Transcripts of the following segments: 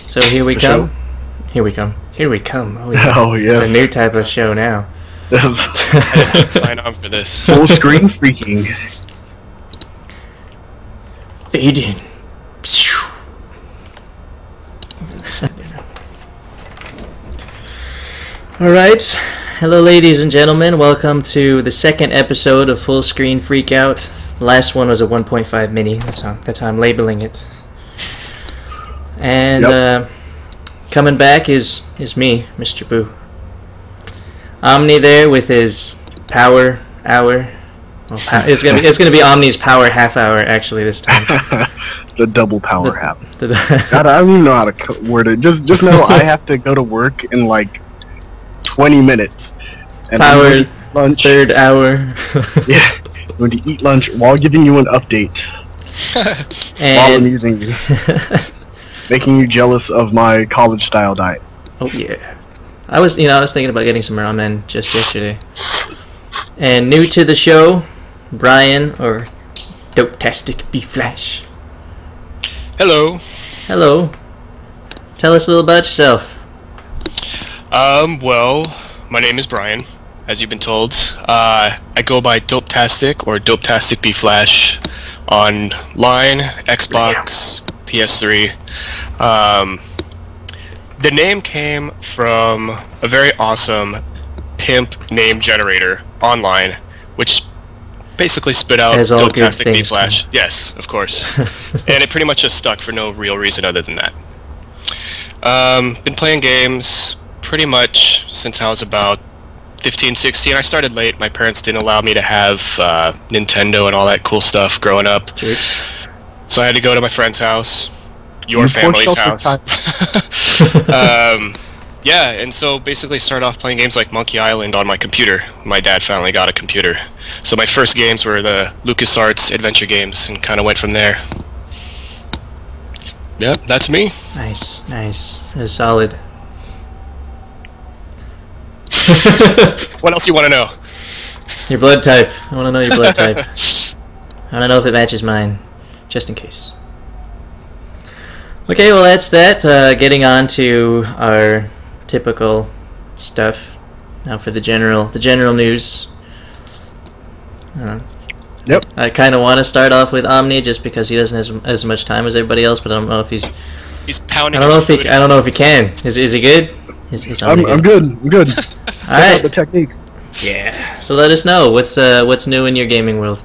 So here we come. Here we come. Here we come. Oh, yeah. Oh, yes. It's a new type of show now. I didn't sign on for this. Full screen freaking. Fade in. Alright. Hello, ladies and gentlemen. Welcome to the second episode of Fullscreen Freakout. The last one was a 1.5 mini. That's how I'm labeling it. And coming back is me, Mr. Boo. Omni there with his power hour. Well, it's gonna be Omni's power half hour actually this time. The double power half. God, I don't even know how to word it. Just know I have to go to work in like 20 minutes. And Power lunch. third hour. Yeah, I'm going to eat lunch while giving you an update. While amusing you. Making you jealous of my college style diet. Oh yeah. I was thinking about getting some ramen just yesterday. And new to the show, Brian or Dopetastic B Flash. Hello. Hello. Tell us a little about yourself. Well, my name is Brian, as you've been told. I go by Dopetastic or Dopetastic B Flash online, Xbox, PS3. The name came from a very awesome pimp name generator online, which basically spit out Dopetastic B Flash. Yes, of course. And it pretty much just stuck for no real reason other than that. Been playing games pretty much since I was about 15, 16. I started late. My parents didn't allow me to have Nintendo and all that cool stuff growing up. Cheers. So I had to go to my friend's house. Your family's house. Yeah, and so basically started off playing games like Monkey Island on my computer. My dad finally got a computer. So my first games were the LucasArts adventure games and kind of went from there. Yep, that's me. Nice. That's solid. What else you want to know? Your blood type. I want to know your blood type. I want to know if it matches mine, just in case. Okay, well that's that. Getting on to our typical stuff. Now for the general news. Yep. I kind of want to start off with Omni just because he doesn't have as much time as everybody else, but I don't know if he's pounding. I don't know if he can. Is he good? I'm good. I'm good. All right. The technique. Yeah. So let us know what's new in your gaming world.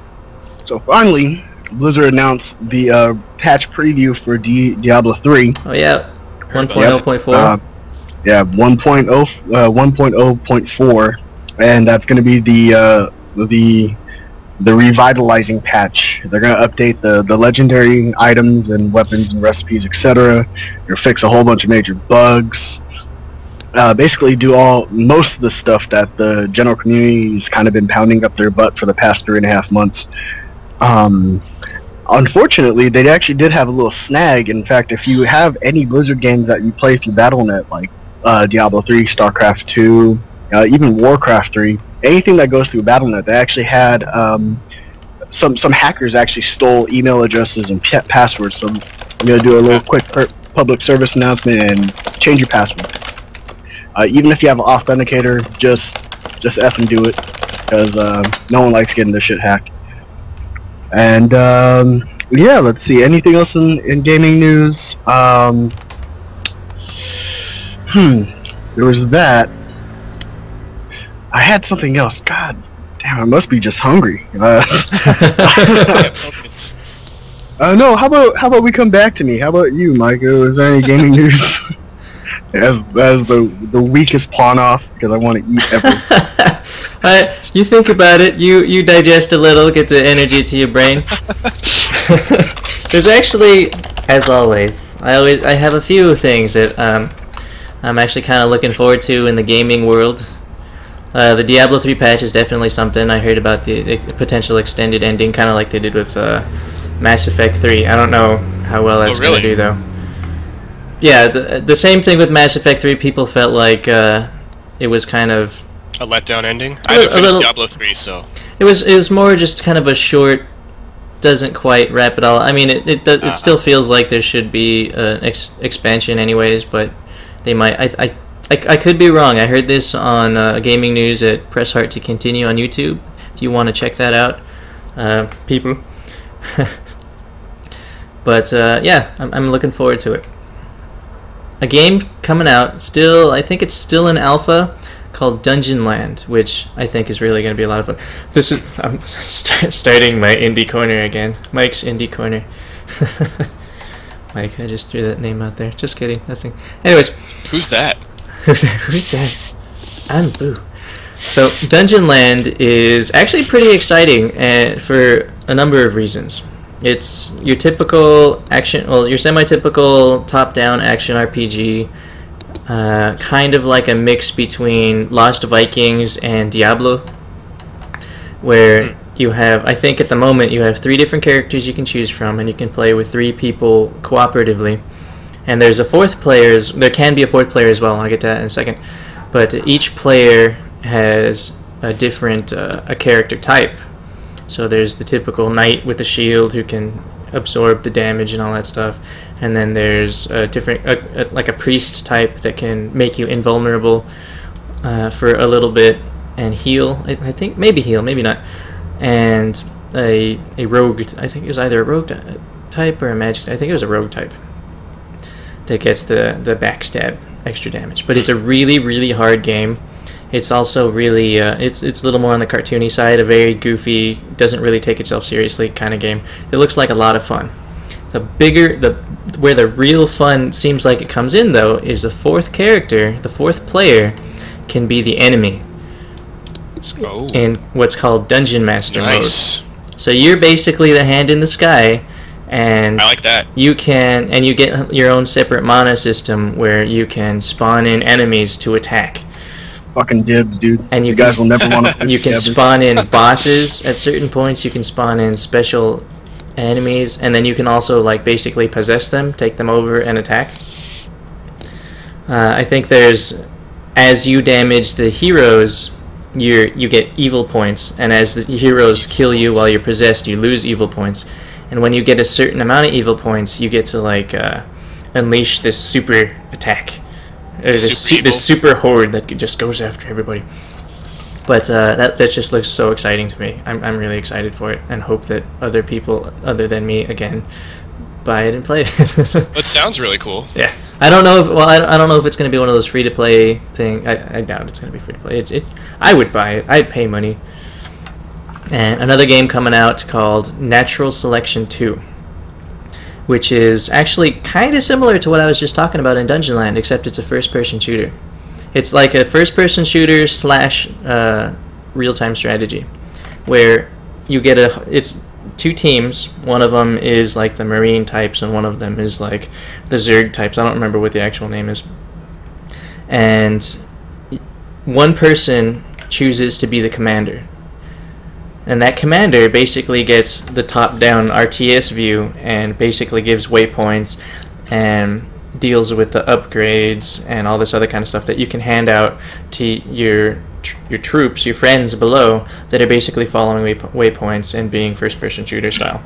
So finally, Blizzard announced the patch preview for Diablo 3. Oh yeah, 1.0.4. Yeah, 1.0.4, and that's going to be the revitalizing patch. They're going to update the legendary items and weapons and recipes, etc. They'll fix a whole bunch of major bugs. Basically do most of the stuff that the general community has kind of been pounding up their butt for the past 3.5 months. Unfortunately, they actually did have a little snag. In fact, if you have any Blizzard games that you play through Battle.net, like Diablo 3, StarCraft 2, even Warcraft 3, anything that goes through Battle.net, they actually had some hackers actually stole email addresses and passwords. So I'm going to do a little quick public service announcement and change your password. Even if you have an authenticator, just F and do it, because no one likes getting their shit hacked. And yeah, let's see. Anything else in gaming news? There was that. I had something else. God damn, I must be just hungry. No. How about we come back to me? How about you, Micah? Is there any gaming news? As the weakest pawn off, because I want to eat everything. You think about it, you digest a little, get the energy to your brain. There's actually, as always, I have a few things that I'm actually kind of looking forward to in the gaming world. The Diablo 3 patch is definitely something. I heard about the potential extended ending, kind of like they did with Mass Effect 3. I don't know how well that's going to do, though. Yeah, the same thing with Mass Effect 3. People felt like it was kind of a letdown ending. I haven't finished Diablo 3, so it was more just kind of a short doesn't quite wrap it all. I mean, it still feels like there should be an expansion anyways, but they might. I could be wrong. I heard this on Gaming News at Press Heart to Continue on YouTube. If you want to check that out, people. But yeah, I'm looking forward to it. A game coming out still. I think it's still in alpha, called Dungeon Land, which I think is really going to be a lot of fun. This is I'm starting my indie corner again. Mike's indie corner. Mike, I just threw that name out there. Just kidding, nothing. Anyways, who's that? Who's that? I'm Boo. So Dungeon Land is actually pretty exciting for a number of reasons. It's your typical action, well, your semi-typical top-down action RPG. Kind of like a mix between Lost Vikings and Diablo, where you have, I think at the moment, you have 3 different characters you can choose from, and you can play with 3 people cooperatively. And there's a 4th player, there can be a 4th player as well, I'll get to that in a second. But each player has a different a character type. So there's the typical knight with the shield who can absorb the damage and all that stuff, and then there's a different like a priest type that can make you invulnerable for a little bit and heal. I think maybe heal, maybe not. And a rogue, I think it was either a rogue type or a magic. I think it was a rogue type that gets the backstab extra damage. But it's a really hard game. It's also really it's a little more on the cartoony side, a very goofy, doesn't really take itself seriously kind of game. It looks like a lot of fun. Where the real fun seems like it comes in, though, is the 4th character, the 4th player, can be the enemy in what's called Dungeon Master mode. So you're basically the hand in the sky, and I like that. You get your own separate mana system where you can spawn in enemies to attack. Fucking dibs, dude. And you guys will never want to. You can spawn in bosses at certain points. You can spawn in special enemies, and then you can also like basically possess them, take them over, and attack. I think there's, as you damage the heroes, you get evil points, and as the heroes kill you while you're possessed, you lose evil points. And when you get a certain amount of evil points, you get to like unleash this super attack. This super horde that just goes after everybody. But that just looks so exciting to me. I'm really excited for it, and hope that other people other than me again buy it and play it. It sounds really cool. Yeah, I don't know if I don't know if it's going to be one of those free to play thing. I doubt it's going to be free to play. I would buy it. I'd pay money. And another game coming out called Natural Selection 2. Which is actually kind of similar to what I was just talking about in Dungeon Land, except it's a first-person shooter. It's like a first-person shooter / real-time strategy, where you get it's 2 teams. One of them is like the Marine types, and one of them is like the Zerg types. I don't remember what the actual name is. And one person chooses to be the commander. And that commander basically gets the top-down RTS view and basically gives waypoints and deals with the upgrades and all this other kind of stuff that you can hand out to your troops, your friends below, that are basically following waypoints and being first-person shooter style.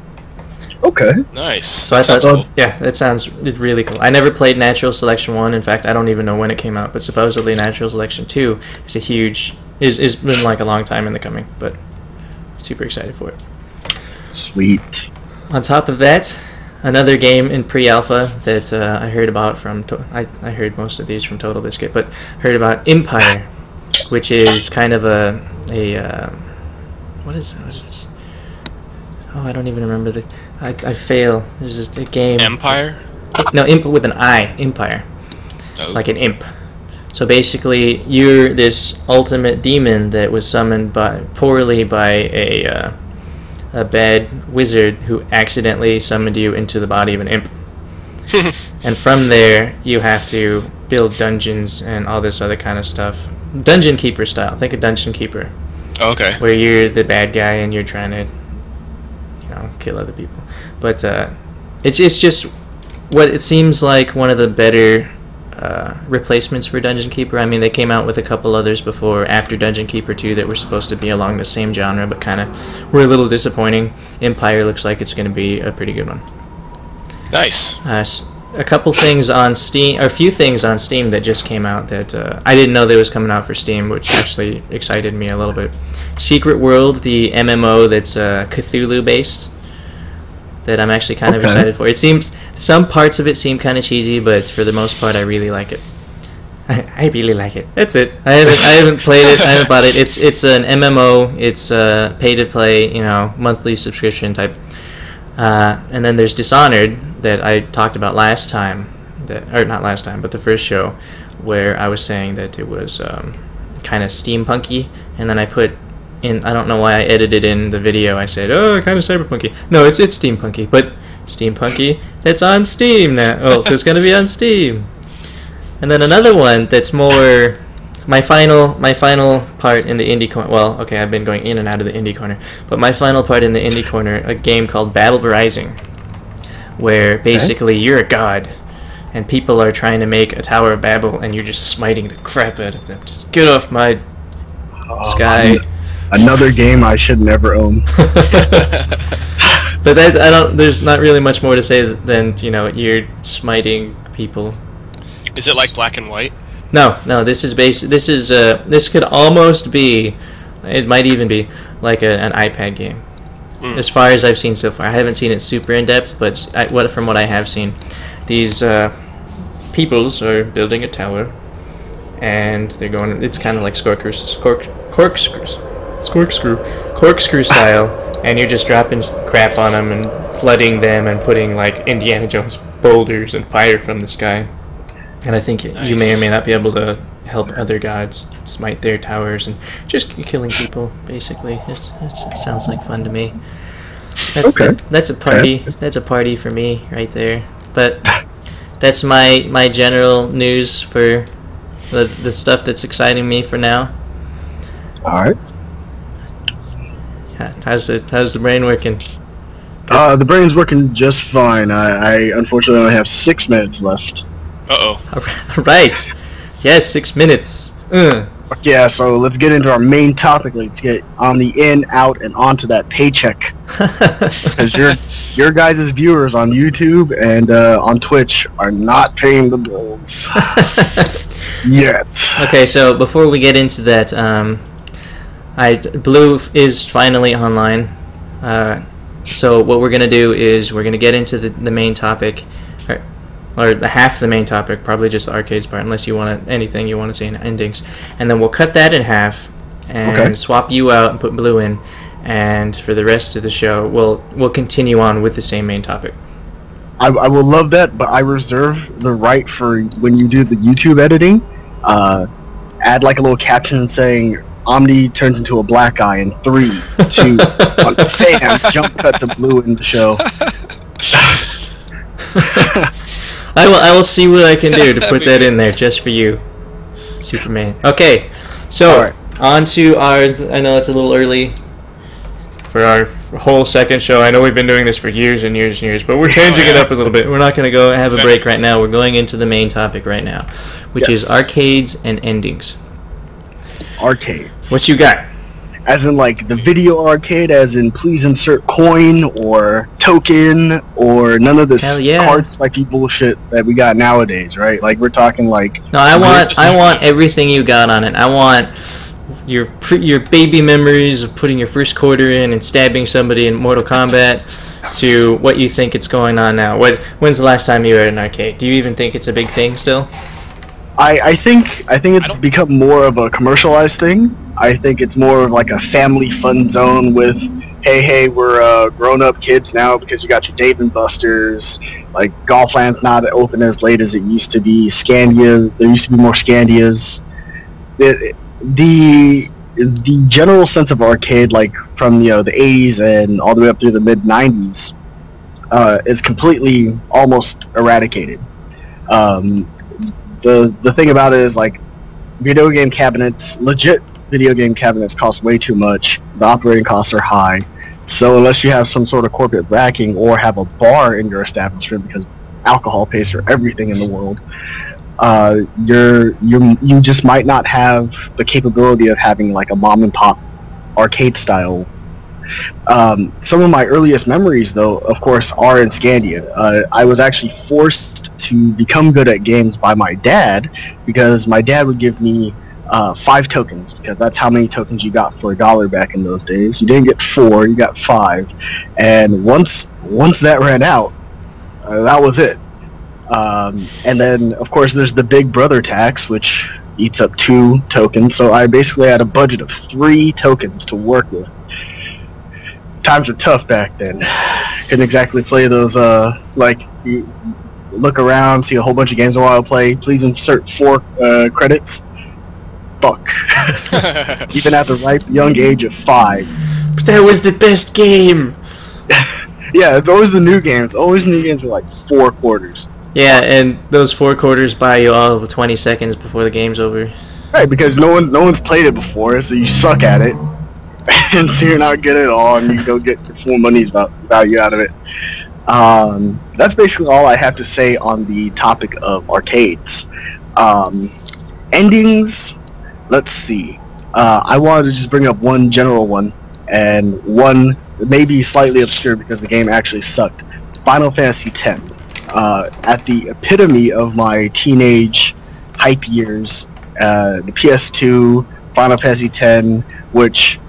Okay. Nice. So I thought, cool. Yeah, that sounds really cool. I never played Natural Selection 1. In fact, I don't even know when it came out, but supposedly Natural Selection 2 is a huge... is been like a long time in the coming, but... super excited for it. Sweet. On top of that, another game in pre-alpha that I heard about from... I heard most of these from Total Biscuit, but heard about Empire, which is kind of a what is this? Oh, I don't even remember the... I fail. There's just a game... Empire? No, imp with an I. Empire. Oh. Like an imp. So basically, you're this ultimate demon that was summoned poorly by a bad wizard who accidentally summoned you into the body of an imp. And from there, you have to build dungeons and all this other kind of stuff. Dungeon Keeper style. Think of Dungeon Keeper. Okay. Where you're the bad guy and you're trying to, kill other people. But it's just what it seems like one of the better replacements for Dungeon Keeper. I mean, they came out with a couple others before, after Dungeon Keeper 2, that were supposed to be along the same genre, but kind of were a little disappointing. Empire looks like it's going to be a pretty good one. Nice. A couple things on Steam, or a few things on Steam that just came out that I didn't know that was coming out for Steam, which actually excited me a little bit. Secret World, the MMO that's Cthulhu based, that I'm actually kind of excited for. It seems, some parts of it seem kind of cheesy, but for the most part I really like it. I really like it. That's it. I haven't played it. I haven't bought it. It's an MMO. It's pay to play, you know, monthly subscription type. And then there's Dishonored that I talked about last time, or not last time, but the first show, where I was saying that it was kind of steampunky, and then I put in, I don't know why I edited in the video, I said, oh, kind of cyberpunky. No, it's steampunky, but steampunky that's on Steam now. Oh, it's going to be on Steam. And then another one that's more my final part in the indie corner. Well, okay, I've been going in and out of the indie corner, but my final part in the indie corner, a game called Battle Rising, where basically you're a god and people are trying to make a Tower of Babel and you're just smiting the crap out of them. Just get off my sky. Another game I should never own. But there's not really much more to say than, you know, you're smiting people. Is it like Black and White? No, this is this could almost be, it might even be like an iPad game. As far as I've seen so far. I haven't seen it super in depth, but from what I have seen, these peoples are building a tower, and they're going. It's kind of like corkscrew style, and you're just dropping crap on them and flooding them and putting like Indiana Jones boulders and fire from the sky. And I think you may or may not be able to help other gods smite their towers and just killing people, basically. It sounds like fun to me. That's a party. That's a party for me right there. But that's my general news for the stuff that's exciting me for now. All right. How's the brain working? The brain's working just fine. I unfortunately only have 6 minutes left. Uh-oh. Right. Yes, 6 minutes. Yeah, so let's get into our main topic. Let's get on the in, out, and onto that paycheck. Because your guys' viewers on YouTube and on Twitch are not paying the bills. Yet. Okay, so before we get into that, Blue is finally online. So what we're going to do is we're going to get into the main topic, or half the main topic, probably just the arcades part, unless you want anything you want to say in endings. And then we'll cut that in half and swap you out and put Blue in. And for the rest of the show, we'll continue on with the same main topic. I will love that, but I reserve the right for when you do the YouTube editing, add like a little caption saying, Omni turns into a black guy in 3, 2, 1, bam, jump cut to Blue in the show. I will see what I can do to put that in there just for you, Superman. Okay, so on to our. I know it's a little early for our whole second show. I know we've been doing this for years and years and years, but we're changing it up a little bit. We're not going to go have a break right now. We're going into the main topic right now, which is arcades and endings. Arcades. What you got? As in, like, the video arcade, as in please insert coin or token or none of this card spiky bullshit that we got nowadays, right? Like, we're talking like... No, I want everything you got on it. I want your baby memories of putting your first quarter in and stabbing somebody in Mortal Kombat to what you think it's going on now. When's the last time you were at an arcade? Do you even think it's a big thing still? I think it's become more of a commercialized thing. I think it's more of like a family fun zone with, hey, we're grown-up kids now because you got your Dave & Buster's. Like, Golfland's not open as late as it used to be. Scandia, there used to be more Scandias. The general sense of arcade, like from the 80s and all the way up through the mid-90s, is completely almost eradicated. The thing about it is, like, video game cabinets, legit video game cabinets cost way too much. The operating costs are high. So unless you have some sort of corporate backing or have a bar in your establishment, because alcohol pays for everything in the world, you just might not have the capability of having like a mom and pop arcade style. Some of my earliest memories, though, of course, are in Scandia. I was actually forced to become good at games by my dad, because my dad would give me 5 tokens, because that's how many tokens you got for $1 back in those days. You didn't get 4, you got 5, and once that ran out, that was it. And then, of course, there's the Big Brother tax, which eats up 2 tokens, so I basically had a budget of 3 tokens to work with. Times were tough back then. Couldn't exactly play those, like, you look around, see a whole bunch of games I want to play, please insert 4 credits. Fuck. Even at the ripe young age of 5. But that was the best game! Yeah, it's always the new games. Always new games are like 4 quarters. Yeah, and those 4 quarters buy you all of 20 seconds before the game's over. Right, because no one's played it before, so you suck at it. And so you're not good at all, and you don't get your full money's value out of it. That's basically all I have to say on the topic of arcades. Endings, let's see. I wanted to just bring up one general one, and one maybe slightly obscure because the game actually sucked. Final Fantasy X. At the epitome of my teenage hype years, the PS2, Final Fantasy X, which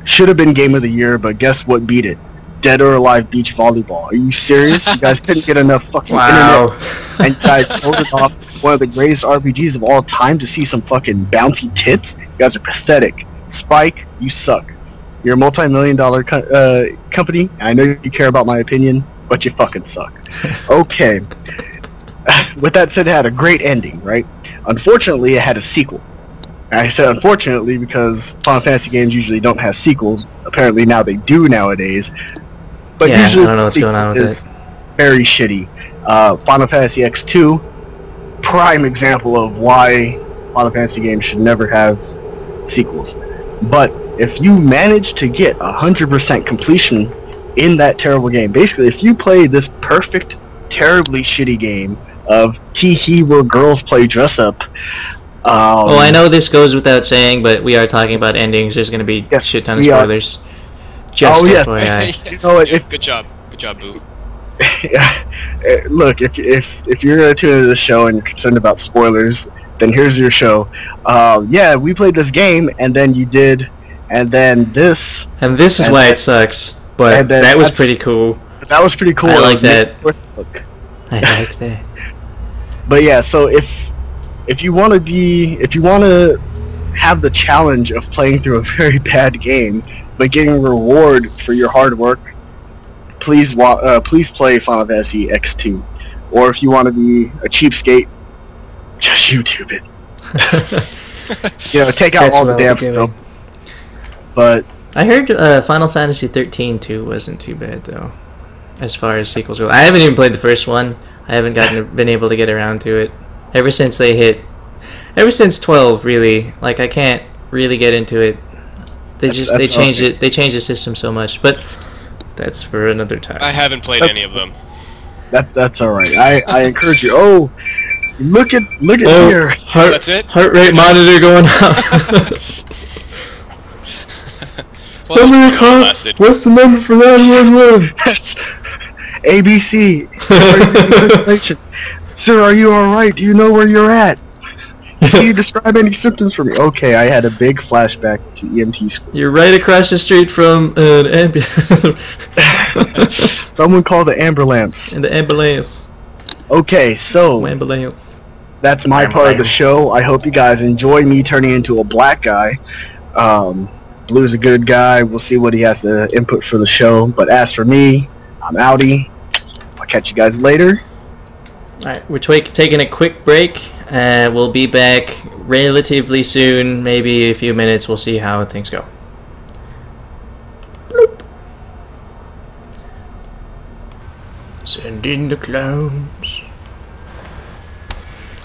should have been Game of the Year, but guess what beat it? Dead or Alive Beach Volleyball. Are you serious? You guys couldn't get enough fucking internet, and you guys voted off one of the greatest RPGs of all time to see some fucking bouncy tits? You guys are pathetic. Spike, you suck. You're a multi-million-dollar company. I know you care about my opinion, but you fucking suck. Okay. With that said, it had a great ending, right? Unfortunately, it had a sequel. I said unfortunately because Final Fantasy games usually don't have sequels. Apparently now they do nowadays. But yeah, usually I don't know what's going on with it. Very shitty. Final Fantasy X2, prime example of why Final Fantasy games should never have sequels. But if you manage to get 100% completion in that terrible game, basically if you play this perfect, terribly shitty game of tee-hee where girls play dress-up. Well, I know this goes without saying, but we are talking about endings. There's going to be a shit ton of spoilers. Just FYI. You know what, good job, Boo. Look, if you're going to tune into the show and you're concerned about spoilers, then here's your show. Yeah, we played this game, and then you did, and then this. And this is why it sucks. But that was pretty cool. That was pretty cool. I like that. I like that. But yeah, so if you want to have the challenge of playing through a very bad game but getting a reward for your hard work, please play Final Fantasy X2. Or if you want to be a cheapskate, just YouTube it. Take out all the damn stuff. But I heard Final Fantasy 13 too wasn't too bad though, as far as sequels go. I haven't even played the first one. I haven't been able to get around to it. Ever since 12, really. Like, I can't really get into it. They changed it. They changed the system so much, but that's for another time. I haven't played any of them. That's all right. I encourage you. Oh, look at here. That's it. Heart rate monitor going up. Somebody call. What's the number for 911? ABC. Sir, are you alright? Do you know where you're at? Can you describe any symptoms for me? Okay, I had a big flashback to EMT school. You're right across the street from an ambulance. Someone call the ambulance. And the ambulance. Okay, so ambulance. That's my part of the show. I hope you guys enjoy me turning into a black guy. Blue's a good guy. We'll see what he has to input for the show. But as for me, I'm outie. I'll catch you guys later. Alright, we're taking a quick break. We'll be back relatively soon, maybe a few minutes. We'll see how things go. Bloop. Send in the clowns.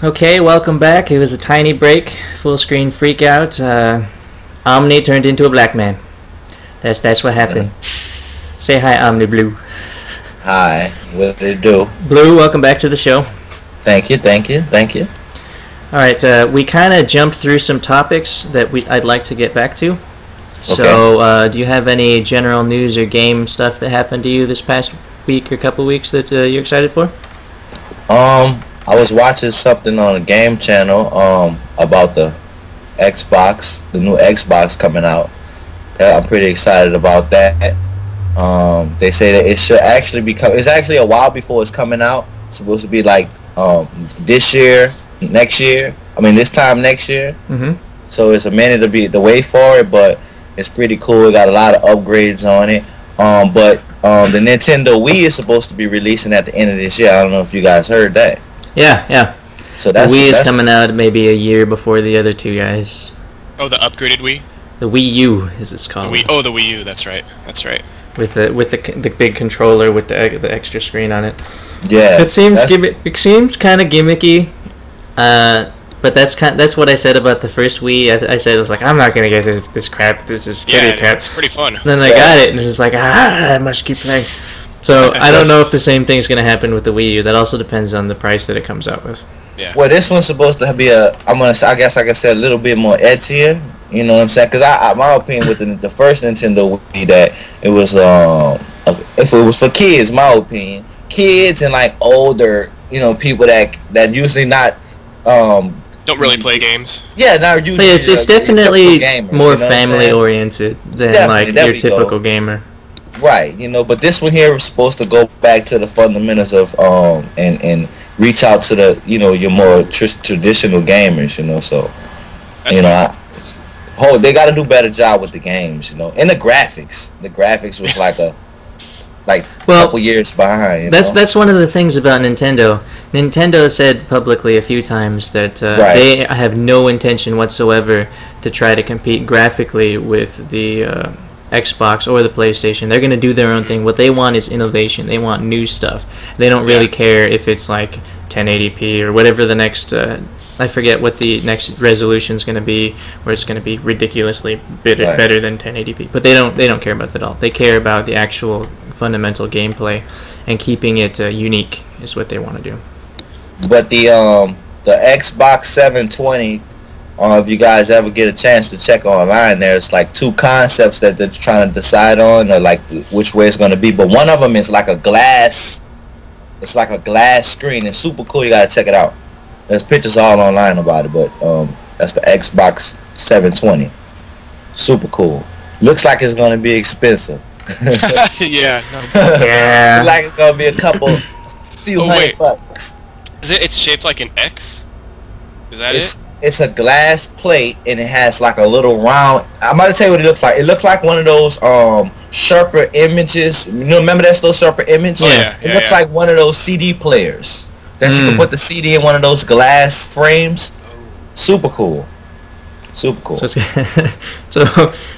Okay, welcome back. It was a tiny break. Full screen freakout. Omni turned into a black man. That's what happened. Say hi, Omni Blue. Hi, what did it do? Blue, welcome back to the show. Thank you. All right, we kind of jumped through some topics that I'd like to get back to. So, do you have any general news or game stuff that happened to you this past week or couple weeks that you're excited for? I was watching something on a game channel about the Xbox, the new Xbox coming out. I'm pretty excited about that. They say that it should actually it's actually a while before it's coming out. It's supposed to be like this year, next year. I mean this time next year. So it's a minute to wait for it, but it's pretty cool. It got a lot of upgrades on it. But the Nintendo Wii is supposed to be releasing at the end of this year. I don't know if you guys heard that. Yeah. So the Wii is coming out maybe a year before the other two guys. Oh, the upgraded Wii? The Wii U, as it's called. The Wii U. That's right. With the big controller with the extra screen on it. Yeah. It seems kind of gimmicky. But that's what I said about the first Wii. I said I was like, I'm not gonna get this crap. This is crap. It's pretty fun. Then I got it, and it was like, I must keep playing. So I don't know if the same thing's gonna happen with the Wii U. That also depends on the price that it comes out with. Yeah. Well, this one's supposed to be I guess like I said, a little bit more edgier. You know what I'm saying? Because my opinion with the first Nintendo Wii, that it was if it was for kids, my opinion, kids and like older, people that usually not don't really play games. Yeah, not usually. It's definitely gamers, more family oriented than your typical gamer. Right, but this one here is supposed to go back to the fundamentals of and reach out to the your more traditional gamers, so they got to do a better job with the games, and the graphics. The graphics was like a couple years behind. That's one of the things about Nintendo. Nintendo said publicly a few times that they have no intention whatsoever to try to compete graphically with the Xbox or the PlayStation. They're going to do their own thing. What they want is innovation. They want new stuff. They don't really care if it's like 1080p or whatever the next I forget what the next resolution is going to be, where it's going to be ridiculously better than 1080p. But they don't care about that at all. They care about the actual fundamental gameplay and keeping it unique is what they want to do. But the Xbox 720, if you guys ever get a chance to check online, there's like two concepts that they're trying to decide on, or like which way it's going to be. But one of them is like a glass. It's like a glass screen. It's super cool. You gotta check it out. There's pictures all online about it, but that's the Xbox 720. Super cool. Looks like it's gonna be expensive. Yeah. Looks like it's gonna be a few $100. It's shaped like an X? Is that it? It's a glass plate, and it has like a little round. I'm about to tell you what it looks like. It looks like one of those Sharper images. Remember that little Sharper image? It looks like one of those CD players. That you can put the CD in one of those glass frames. Super cool. Super cool. So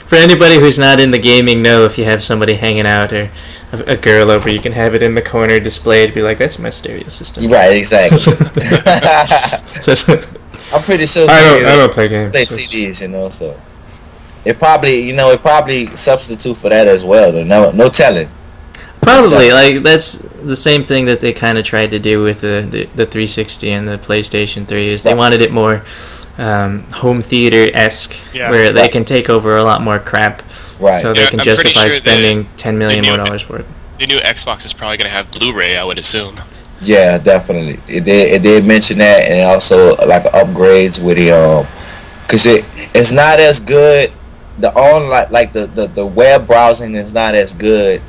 for anybody who's not in the gaming know, if you have somebody hanging out or a girl over, you can have it in the corner displayed, be like, that's my stereo system. Right, exactly. I'm pretty sure I don't play games. Play CDs, so it probably substitute for that as well. Though. No telling. Probably, like that's the same thing that they kind of tried to do with the 360 and the PlayStation 3. Is they wanted it more home theater-esque, where they can take over a lot more crap, so they can justify spending $10 million more for it. The new Xbox is probably going to have Blu-ray, I would assume. Yeah, definitely. It did mention that, and also like upgrades with the because it's not as good. The the web browsing is not as good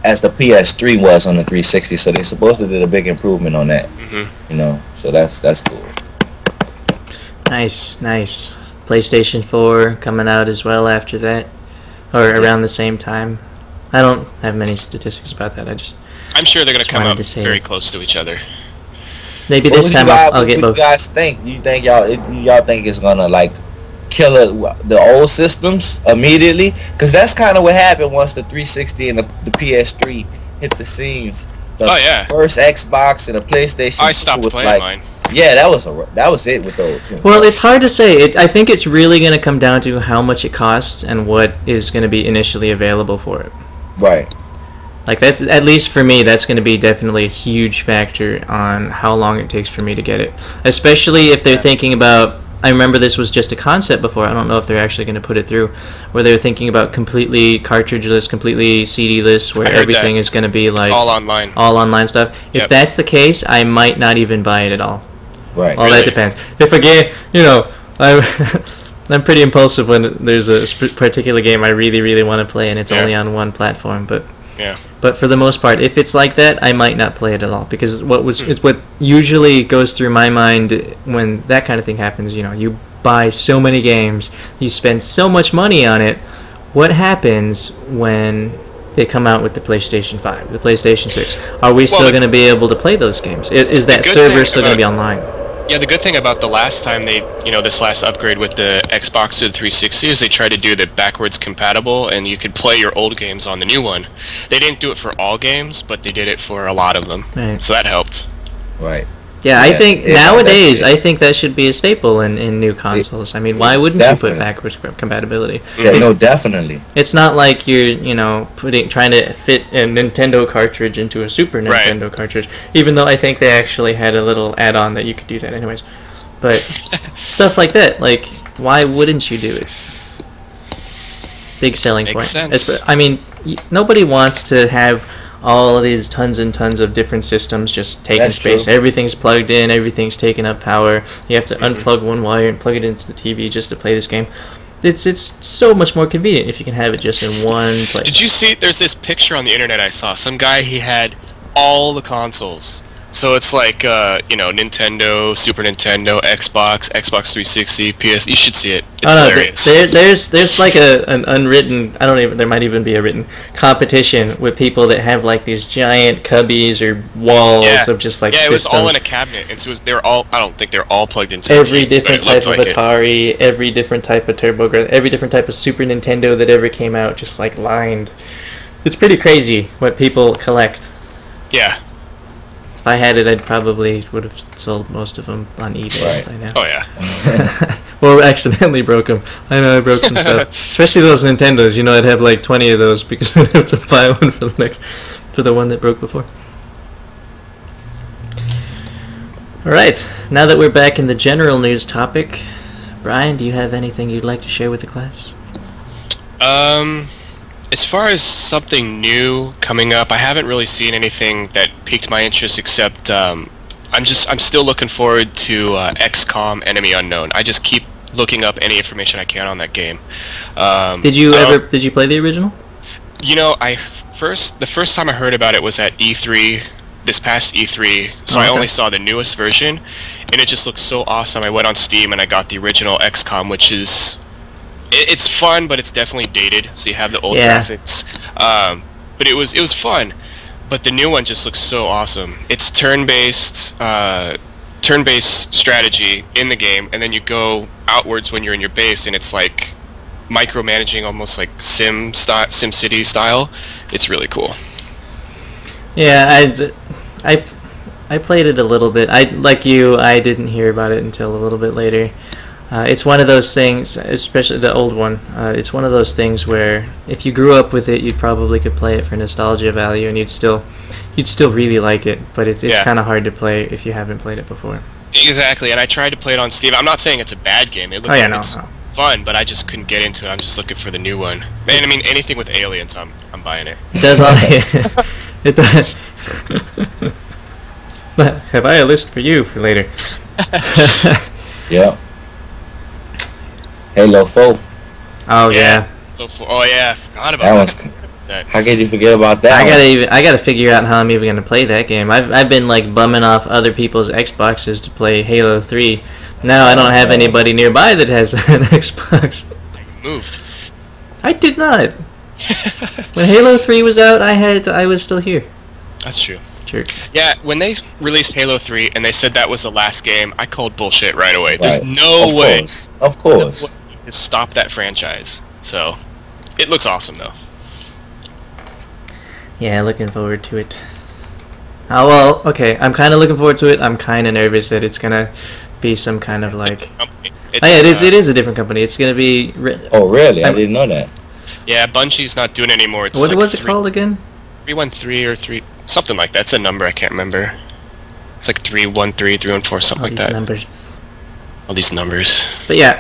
as the PS3 was on the 360, so they supposed to do a big improvement on that. So that's cool. Nice. PlayStation 4 coming out as well after that, or around the same time. I don't have many statistics about that. I'm sure they're going to come up very close to each other. Maybe this time I'll get both. What do you guys think? You think y'all think it's gonna like kill the old systems immediately? Because that's kind of what happened once the 360 and the PS3 hit the scenes. The first Xbox and the PlayStation. I stopped playing mine. Yeah, that was it with those. Well, it's hard to say. I think it's really going to come down to how much it costs and what is going to be initially available for it. Right. Like, that's, at least for me, that's going to be definitely a huge factor on how long it takes for me to get it. Especially if they're thinking about, I remember this was just a concept before, I don't know if they're actually going to put it through, where they're thinking about completely cartridgeless, completely CD-less, where everything is going to be like... It's all online. All online stuff. If that's the case, I might not even buy it at all. Right. All that depends. If a game, you know, I'm pretty impulsive when there's a particular game I really, really want to play and it's only on one platform, but... Yeah. But for the most part, if it's like that, I might not play it at all, because it's what usually goes through my mind when that kind of thing happens. You know, you buy so many games, you spend so much money on it. What happens when they come out with the PlayStation 5, the PlayStation 6? Are we still going to be able to play those games? Is that server still going to be online? Yeah, the good thing about the last time they, this last upgrade with the Xbox to the 360 is they tried to do the backwards compatible, and you could play your old games on the new one. They didn't do it for all games, but they did it for a lot of them. Right. So that helped. Right. Yeah, I think nowadays, I think that should be a staple in new consoles. I mean, why wouldn't you put backwards compatibility? Yeah, no, definitely. It's not like you're, trying to fit a Nintendo cartridge into a Super Nintendo cartridge, even though I think they actually had a little add-on that you could do that anyways. But stuff like that, like, why wouldn't you do it? Big selling point. Makes sense. I mean, nobody wants to have all of these tons and tons of different systems just taking space. True. Everything's plugged in, everything's taking up power. You have to unplug one wire and plug it into the TV just to play this game. It's so much more convenient if you can have it just in one place. Did you see, there's this picture on the internet I saw. Some guy, he had all the consoles. So it's like, Nintendo, Super Nintendo, Xbox 360, PS. You should see it. It's hilarious. There's like an unwritten, there might even be a written competition with people that have like these giant cubbies or walls of just like systems. It was all in a cabinet, and so they were all, I don't think they're all plugged into every different type of Atari, every different type of TurboGrafx, every different type of Super Nintendo that ever came out, just like lined. It's pretty crazy what people collect. Yeah. If I had it, I'd probably would have sold most of them on eBay by now. Oh, yeah. Or accidentally broke them. I know I broke some stuff. Especially those Nintendos. I'd have like 20 of those because I'd have to buy one for the one that broke before. Alright, now that we're back in the general news topic, Brian, do you have anything you'd like to share with the class? As far as something new coming up, I haven't really seen anything that piqued my interest except I'm still looking forward to XCOM Enemy Unknown. I just keep looking up any information I can on that game. Did you play the original? The first time I heard about it was at E3, this past E3, so I only saw the newest version, and it just looks so awesome. I went on Steam and I got the original XCOM, which is... It's fun, but it's definitely dated, so you have the old graphics. But it was fun. But the new one just looks so awesome. It's turn-based strategy in the game, and then you go outwards when you're in your base, and it's like micromanaging, almost like SimCity style. It's really cool. Yeah, I played it a little bit. Like you, I didn't hear about it until a little bit later. It's one of those things, especially the old one, it's one of those things where if you grew up with it, you probably could play it for nostalgia value, and you'd still really like it, but it's kind of hard to play if you haven't played it before. Exactly, and I tried to play it on Steam. I'm not saying it's a bad game. It looks it's fun, but I just couldn't get into it. I'm just looking for the new one. And I mean, anything with aliens, I'm buying it. It does all... It does... Have I a list for you for later? Yeah. Halo 4. Oh yeah. Oh yeah, I forgot about that. How could you forget about that? I gotta figure out how I'm even gonna play that game. I've been like bumming off other people's Xboxes to play Halo 3. Now I don't have anybody nearby that has an Xbox. You moved. I did not. When Halo 3 was out, I was still here. That's true. Sure. Yeah, when they released Halo 3 and they said that was the last game, I called bullshit right away. There's no way. Of course. To stop that franchise. So, it looks awesome though. Yeah, looking forward to it. Oh well, okay. I'm kind of looking forward to it. I'm kind of nervous that it's gonna be some kind of like. It is a different company. It's gonna be. Oh really? I didn't know that. Yeah, Bungie's not doing it anymore. It's what was it called again? 313 or 3 something like that. It's a number I can't remember. It's like 313, 314, something like that. Numbers. All these numbers. But yeah,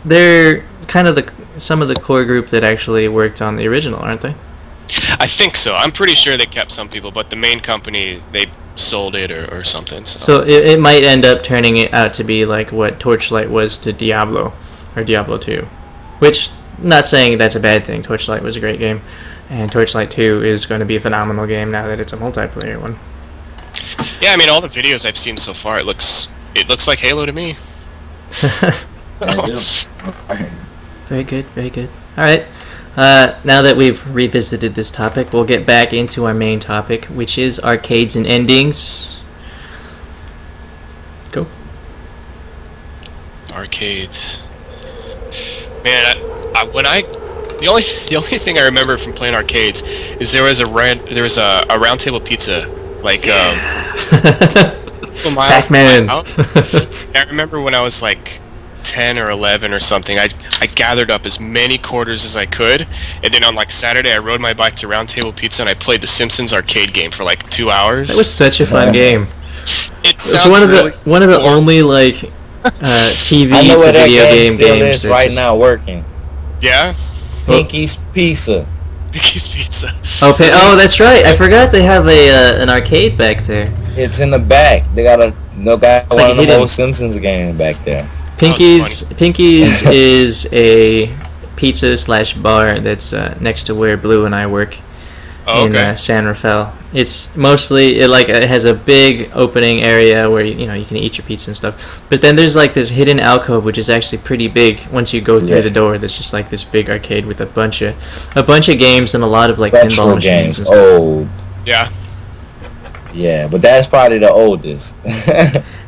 they're kind of some of the core group that actually worked on the original, aren't they? I think so. I'm pretty sure they kept some people, but the main company, they sold it or something. So it might end up turning it out to be like what Torchlight was to Diablo or Diablo 2, which, not saying that's a bad thing. Torchlight was a great game, and Torchlight 2 is going to be a phenomenal game now that it's a multiplayer one. Yeah, I mean, all the videos I've seen so far, it looks like Halo to me. Very good, very good. All right. Now that we've revisited this topic, we'll get back into our main topic, which is arcades and endings. Go. Arcades. Man, the only thing I remember from playing arcades is there was a round table pizza, like Pac-Man. I remember when I was like 10 or 11 or something, I gathered up as many quarters as I could, and then on like Saturday I rode my bike to Round Table Pizza and I played the Simpsons arcade game for like 2 hours. That was such a fun game. It's one of the only like TV to video game games. Is right now working. Yeah. Pinky's Pizza. Pinky's Pizza. Oh, that's right. I forgot they have an arcade back there. It's in the back. They got one of the old Simpsons games back there. Pinky's is a pizza / bar that's next to where Blue and I work in San Rafael. It's mostly it has a big opening area where you can eat your pizza and stuff. But then there's like this hidden alcove which is actually pretty big. Once you go through the door, there's just like this big arcade with a bunch of games and a lot of like pinball machines and stuff. Oh. Yeah. Yeah, but that's probably the oldest.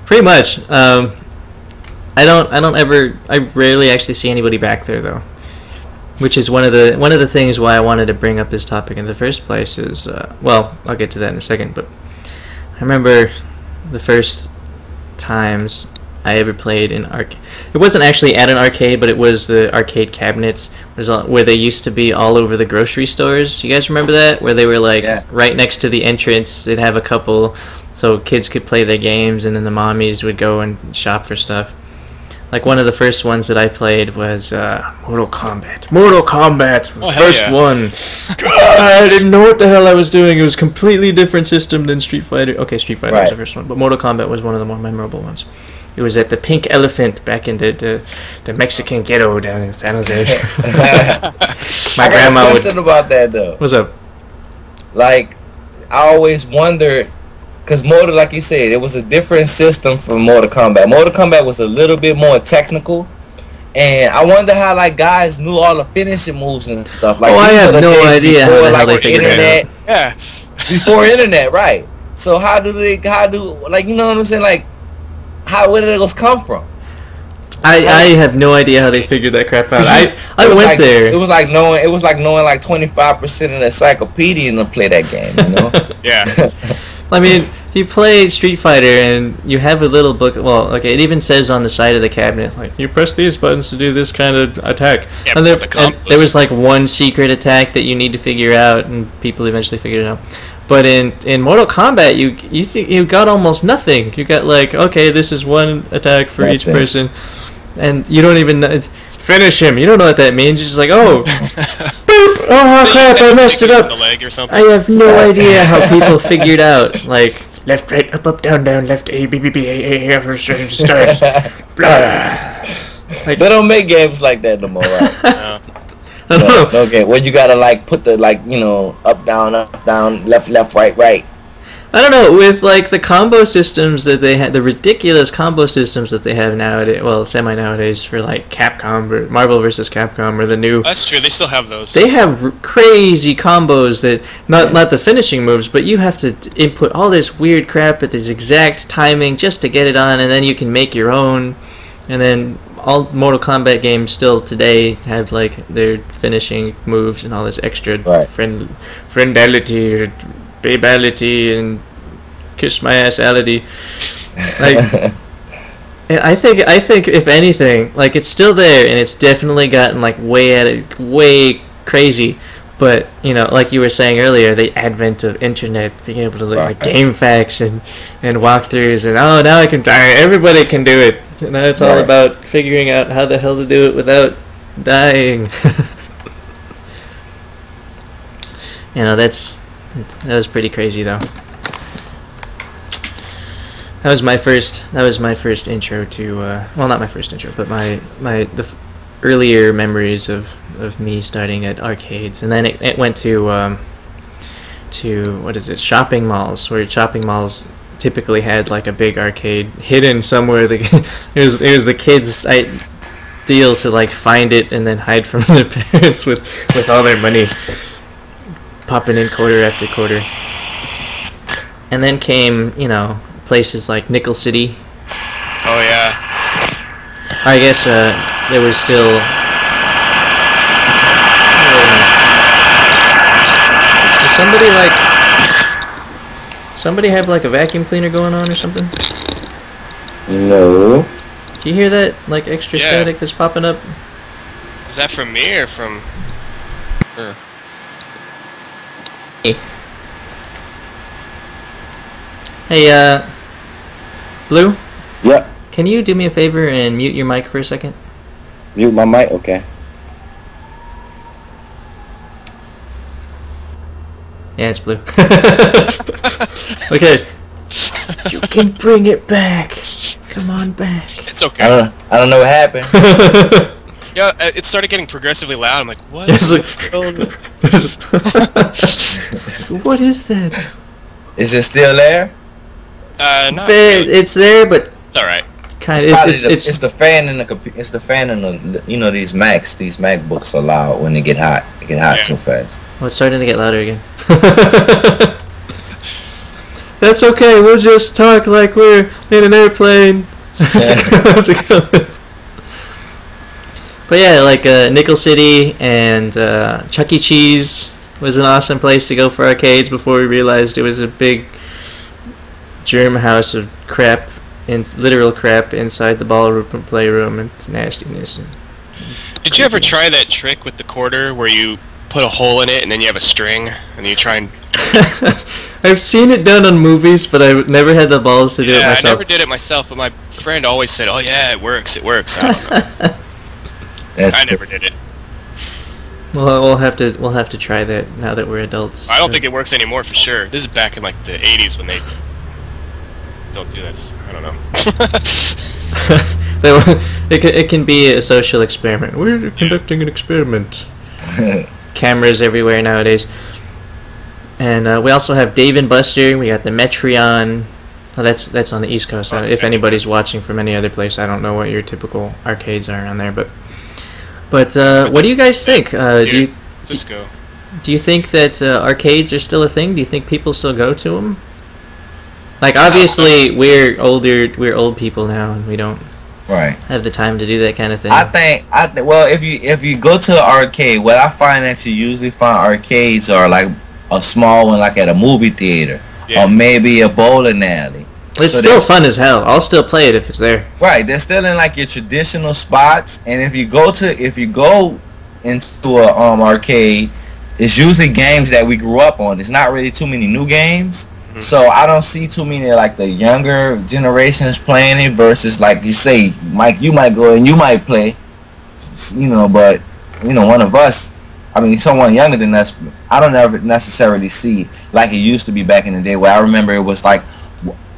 Pretty much. I rarely actually see anybody back there though, which is one of the things why I wanted to bring up this topic in the first place. Is well, I'll get to that in a second, but I remember the first times I ever played in arcade. It wasn't actually at an arcade, but it was the arcade cabinets, where they used to be all over the grocery stores. You guys remember that? Where they were like right next to the entrance. They'd have a couple, so kids could play their games, and then the mommies would go and shop for stuff. Like one of the first ones that I played was Mortal Kombat. Mortal Kombat, first one. God, I didn't know what the hell I was doing. It was a completely different system than Street Fighter. Okay, Street Fighter was the first one, but Mortal Kombat was one of the more memorable ones. It was at the Pink Elephant back in the Mexican ghetto down in San Jose. My grandma would. Question about that though. What's up? Like, I always wondered. Because like you said, it was a different system from Mortal Kombat. Mortal Kombat was a little bit more technical, and I wonder how like guys knew all the finishing moves and stuff. Like, I have no idea how they figured it out. Yeah, before internet, right? So how do like, you know what I'm saying? Like, where did those come from? I have no idea how they figured that crap out. I went there. It was like knowing like 25% of the encyclopedia to play that game. You know? Yeah. I mean, you play Street Fighter and you have a little book. Well, okay, it even says on the side of the cabinet, like, you press these buttons to do this kind of attack. Yeah, and there was like one secret attack that you need to figure out, and people eventually figured it out. But in Mortal Kombat, you got almost nothing. You got like, okay, this is one attack for each person, and you don't even know. Finish him. You don't know what that means. You're just like, oh, boop! Oh crap! I messed it up. The leg or something. I have no idea how people figured out like left, right, up, down, left, A, B, B, B, A, start. Blah. Like, they don't make games like that no more, right? No. No, okay, where you gotta like put the up, down, left, right. I don't know, with like the combo systems that they had, the ridiculous combo systems that they have nowadays, well, semi-nowadays for like Capcom, or Marvel vs. Capcom, or the new... That's true, they still have those. They have crazy combos that, not the finishing moves, but you have to input all this weird crap at this exact timing just to get it on, and then you can make your own, and then all Mortal Kombat games still today have like their finishing moves and all this extra friendality, or babality, and kiss my ass-ality. Like, I think if anything, like, it's still there, and it's definitely gotten like way crazy. But you know, like you were saying earlier, the advent of internet, being able to look at game facts and walkthroughs, and now I can everybody can do it. You know, it's all about figuring out how the hell to do it without dying. You know, that was pretty crazy though. That was my first intro to well, not my first intro, but the earlier memories of me starting at arcades, and then it went to what is it, shopping malls, where shopping malls typically had like a big arcade hidden somewhere. It was the kids' deal to like find it and then hide from their parents with all their money, popping in quarter after quarter. And then came, you know, places like Nickel City. Oh yeah. I guess there was still. Does somebody have like a vacuum cleaner going on or something? No. Do you hear that like extra static that's popping up? Is that from me or from her? Hey, Blue? Yep. Can you do me a favor and mute your mic for a second? Mute my mic? Okay. Yeah, it's Blue. Okay. You can bring it back. Come on back. It's okay. I don't know what happened. Yeah, it started getting progressively loud. I'm like, what? It's like, what is that? Is it still there? Not really. It's there, but it's all right. Kind of. It's the fan in the it's the fan in the, you know, these MacBooks are loud when they get hot. They get hot so fast. Oh, it's starting to get louder again. That's okay. We'll just talk like we're in an airplane. How's it going? But yeah, like Nickel City and Chuck E. Cheese was an awesome place to go for arcades before we realized it was a big germ house of crap, literal crap inside the ballroom and playroom and nastiness. Did you ever try that trick with the quarter where you put a hole in it and then you have a string and you try and... I've seen it done on movies, but I've never had the balls to do it myself. I never did it myself, but my friend always said, "Oh yeah, it works, it works." I don't know. I never did it. Well, we'll have to try that now that we're adults. I don't think it works anymore for sure. This is back in like the 80s when they don't do this. I don't know. It can be a social experiment. We're conducting an experiment. Cameras everywhere nowadays. And we also have Dave and Buster. We got the Metreon. Well, that's on the East Coast. If anybody's watching from any other place, I don't know what your typical arcades are on there. But what do you guys think? Do you think that arcades are still a thing? Do you think people still go to them? Like, obviously, we're old people now, and we don't have the time to do that kind of thing. I think well, if you go to an arcade, what I find that you usually find arcades are like a small one, like at a movie theater, or maybe a bowling alley. It's still fun as hell. I'll still play it if it's there. Right, they're still in like your traditional spots, and if you go into a arcade, it's usually games that we grew up on. It's not really too many new games. So I don't see too many like the younger generations playing it versus, like you say, Mike, you might go and you might play, you know, but you know, one of us, I mean, someone younger than us, I don't ever necessarily see like it used to be back in the day, where I remember it was like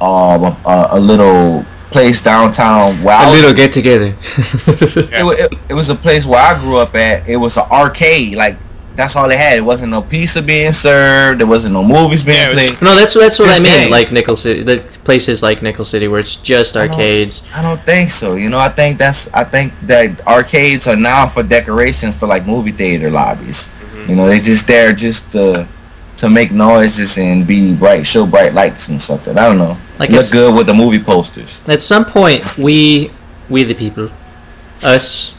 a little place downtown. A little get together. It was a place where I grew up at. It was an arcade, like. That's all they had. It wasn't no pizza being served. There wasn't no movies being played. No, that's what I mean. Like Nickel City, the places like Nickel City where it's just arcades. I don't think so. You know, I think that arcades are now for decorations for like movie theater lobbies. You know, they're just there just to make noises and be bright, show bright lights and something. I don't know. Like look good with the movie posters. At some point, we the people, us.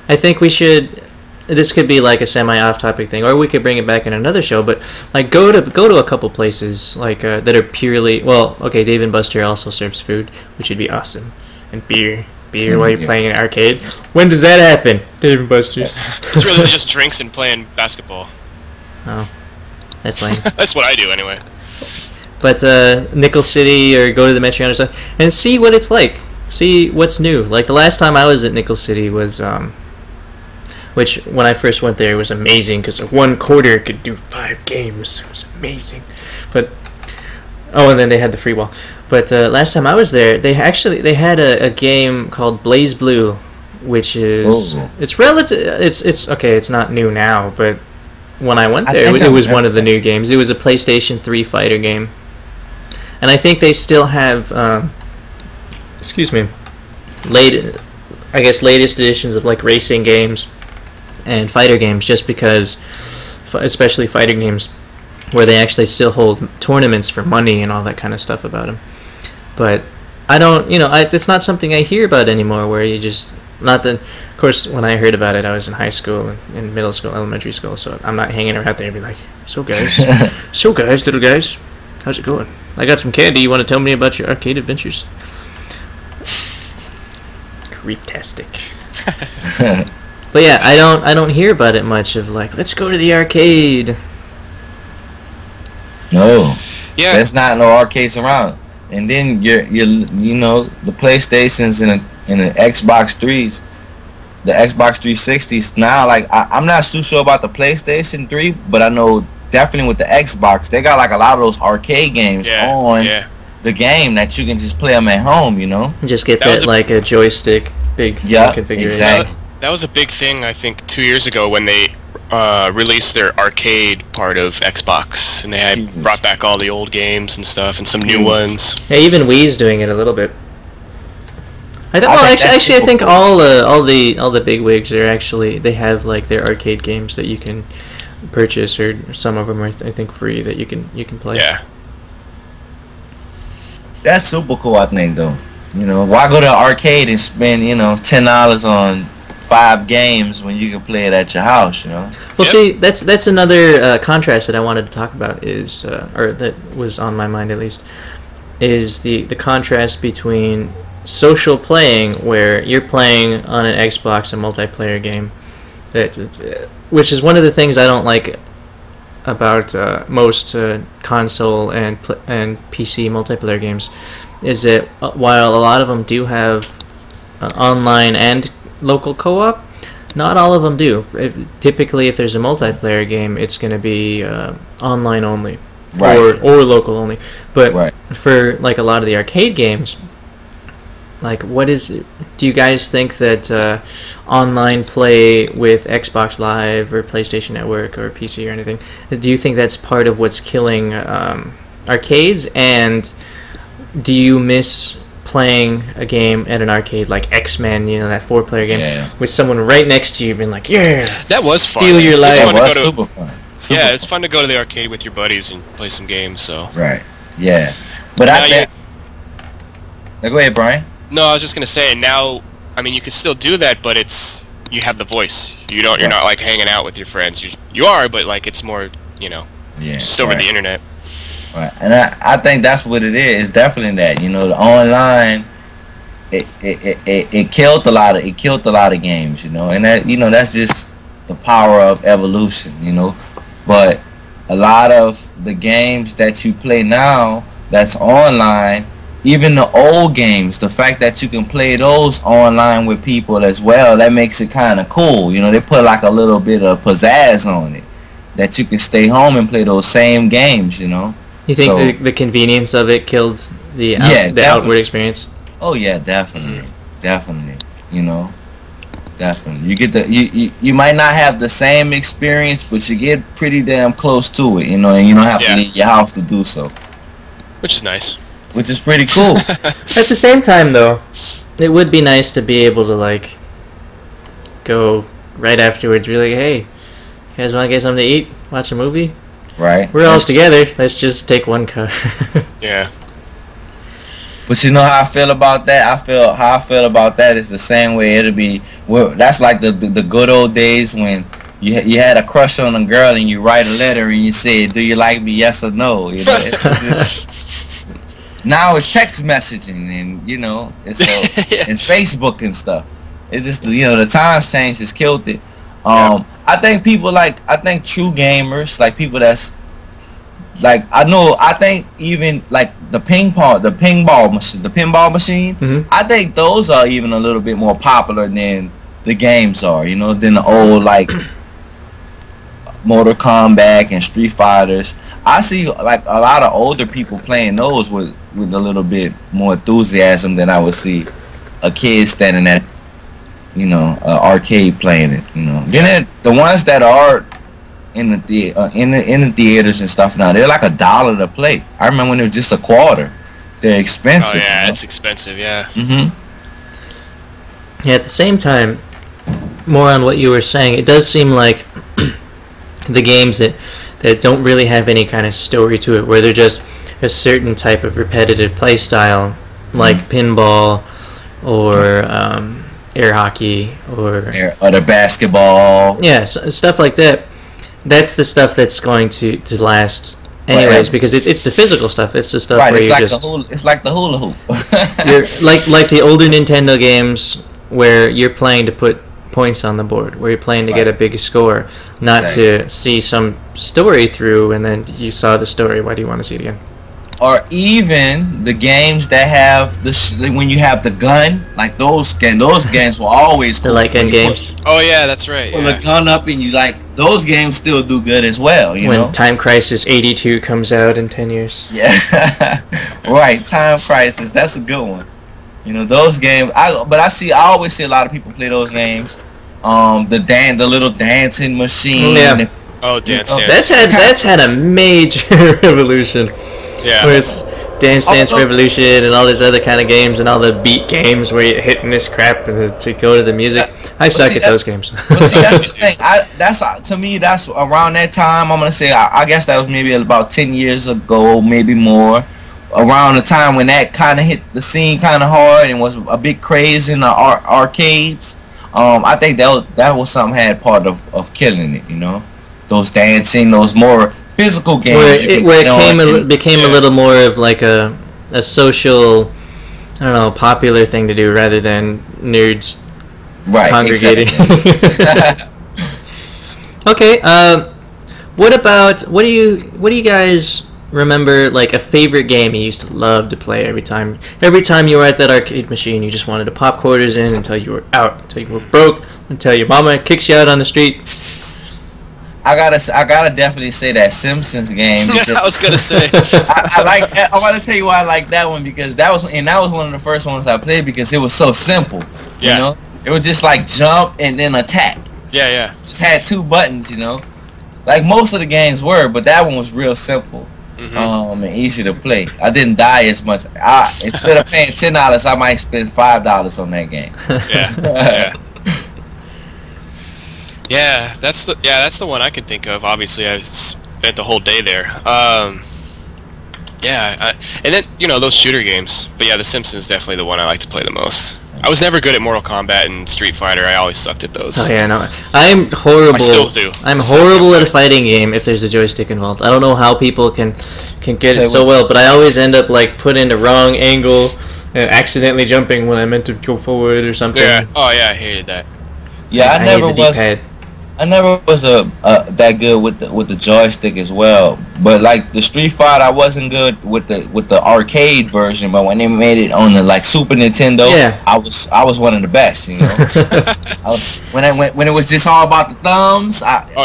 I think we should. This could be like a semi-off-topic thing, or we could bring it back in another show. But like, go to a couple places like that are purely Dave and Buster also serves food, which would be awesome, and beer. beer while you're playing an arcade. When does that happen, Dave & Buster's? It's really just drinks and playing basketball. Oh, that's lame. That's what I do anyway. But Nickel City, or go to the Metro or stuff, and see what it's like. See what's new. Like the last time I was at Nickel City was, which when I first went there was amazing because one quarter could do 5 games. It was amazing. But and then they had the free wall. But last time I was there, they had a game called Blaze Blue, which is it's relative. It's okay. It's not new now, but when I went there, it was one of the new games. It was a PlayStation 3 fighter game, and I think they still have. Excuse me. Latest editions of like racing games and fighter games, just because, especially fighting games, where they actually still hold tournaments for money and all that kind of stuff about them. But I don't, it's not something I hear about anymore, where you just, not that, of course, when I heard about it, I was in high school, in middle school, elementary school, so I'm not hanging around there and be like, so guys, little guys, how's it going? I got some candy, you want to tell me about your arcade adventures? Creeptastic. But yeah, I don't hear about it much, of like, let's go to the arcade. No. Yeah. There's not no arcades around. And then you're the PlayStations and the Xbox 3s, the Xbox 360s now, like I'm not too sure about the PlayStation 3, but I know definitely with the Xbox, they got like a lot of those arcade games on the game that you can just play them at home, Just get that like a joystick big configuration. Exactly. That was a big thing, I think, 2 years ago when they released their arcade part of Xbox, and they had brought back all the old games and stuff, and some new ones. Yeah, even Wii's doing it a little bit. I think all the big wigs are actually, they have like their arcade games that you can purchase, or some of them are, I think, free, that you can play. Yeah. That's super cool, I think, though. Why go to an arcade and spend, $10 on 5 games when you can play it at your house, Well, see, that's another contrast that I wanted to talk about, is, or that was on my mind at least, is the contrast between social playing, where you're playing on an Xbox, a multiplayer game, which is one of the things I don't like about most console and PC multiplayer games, is that while a lot of them do have online and local co-op, not all of them do. Typically, if there's a multiplayer game, it's going to be online only, or local only. But for like a lot of the arcade games, like, what is it? Do you guys think that online play with Xbox Live or PlayStation Network or PC or anything, do you think that's part of what's killing arcades? And do you miss playing a game at an arcade like X-Men, that 4-player game, with someone right next to you being like, that was steal fun. your life? That was super fun. It's fun to go to the arcade with your buddies and play some games. So but I think. Now go ahead, Brian. No, I was just gonna say, now, I mean, you can still do that, but you have the voice. You're not like hanging out with your friends. You are, but like it's more, just over the internet. Right, and I think that's what it is. It's definitely that. The online, it killed a lot of games. And that that's just the power of evolution. But a lot of the games that you play now that's online, even the old games, the fact that you can play those online with people as well, that makes it kind of cool. They put like a little bit of pizzazz on it, that you can stay home and play those same games, You think the convenience of it killed the outward experience? Oh yeah, definitely. Definitely. Definitely. You get you might not have the same experience, but you get pretty damn close to it, and you don't have to leave your house to do so. Which is nice. Which is pretty cool. At the same time, though, it would be nice to be able to, like, go right afterwards, be like, hey, you guys want to get something to eat? Watch a movie? Right. We're all together. Let's just take one car. Yeah. But you know how I feel about that? How I feel about that is the same way it'll be. That's like the good old days when you had a crush on a girl and you write a letter and you say, do you like me, yes or no? now it's text messaging and you know, it's and Facebook and stuff. It's just the times change has killed it. I think people I think true gamers, like people that's like I think even like the pinball machine. I think those are even a little bit more popular than the games are, than the old like Mortal Kombat and Street Fighters. I see like a lot of older people playing those with a little bit more enthusiasm than I would see a kid standing at an arcade playing it. Then the ones that are in the theaters and stuff now, they're like $1 to play. I remember when it was just a quarter. They're expensive. Oh yeah, it's expensive. Yeah. Yeah. At the same time, more on what you were saying, it does seem like the games that don't really have any kind of story to it, where they're just a certain type of repetitive play style, like pinball or air hockey or the basketball. Yeah, stuff like that. That's the stuff that's going to last anyways, because it's the physical stuff. It's the stuff where it's like the hula hoop. You're like the older Nintendo games where you're playing to put points on the board, where you're playing to get a big score, not to see some story through and then you saw the story. Why do you want to see it again? Or even the games that have when you have the gun, like those games will always the light gun games. Oh yeah, that's right. Pull the gun up and you those games still do good as well. When Time Crisis 82 comes out in 10 years. Yeah, right. Time Crisis, that's a good one. Those games. I always see a lot of people play those games. The little dancing machine. Yeah. Oh, Dance Dance. That's had a major revolution. Yeah. Whereas Dance Revolution and all these other kind of games and all the beat games where you're hitting this crap and to go to the music. I suck at those games. But see, that's the thing. To me, that's around that time. I'm gonna say I guess that was maybe about 10 years ago, maybe more. Around the time when that kind of hit the scene kind of hard and was a big craze in the arcades. I think that was something had part of killing it. Those dancing, those more physical games where it became a little more of like a social, I don't know, popular thing to do rather than nerds congregating. Exactly. Okay, what do you guys remember, like a favorite game you used to love to play every time you were at that arcade machine? You just wanted to pop quarters in until you were out, until you were broke, until your mama kicks you out on the street. I gotta definitely say that Simpsons game. I was gonna say. I want to tell you why I like that one, because that was one of the first ones I played because it was so simple. Yeah. It was just like jump and then attack. Yeah, yeah. Just had 2 buttons. Like most of the games were, but that one was real simple. And easy to play. I didn't die as much. Instead of paying $10, I might spend $5 on that game. Yeah. Yeah, that's the one I can think of. Obviously, I spent the whole day there. And then those shooter games. But yeah, The Simpsons is definitely the one I like to play the most. I was never good at Mortal Kombat and Street Fighter. I always sucked at those. Oh yeah, no, I'm horrible. I still do. I'm horrible at a fighting game if there's a joystick involved. I don't know how people can get it so well, but I always end up like put in the wrong angle and accidentally jumping when I meant to go forward or something. Yeah. Oh yeah, I hated that. Yeah, I never was that good with the joystick as well. But like the Street Fighter, I wasn't good with the arcade version. But when they made it on the like Super Nintendo, I was one of the best. When it was just all about the thumbs.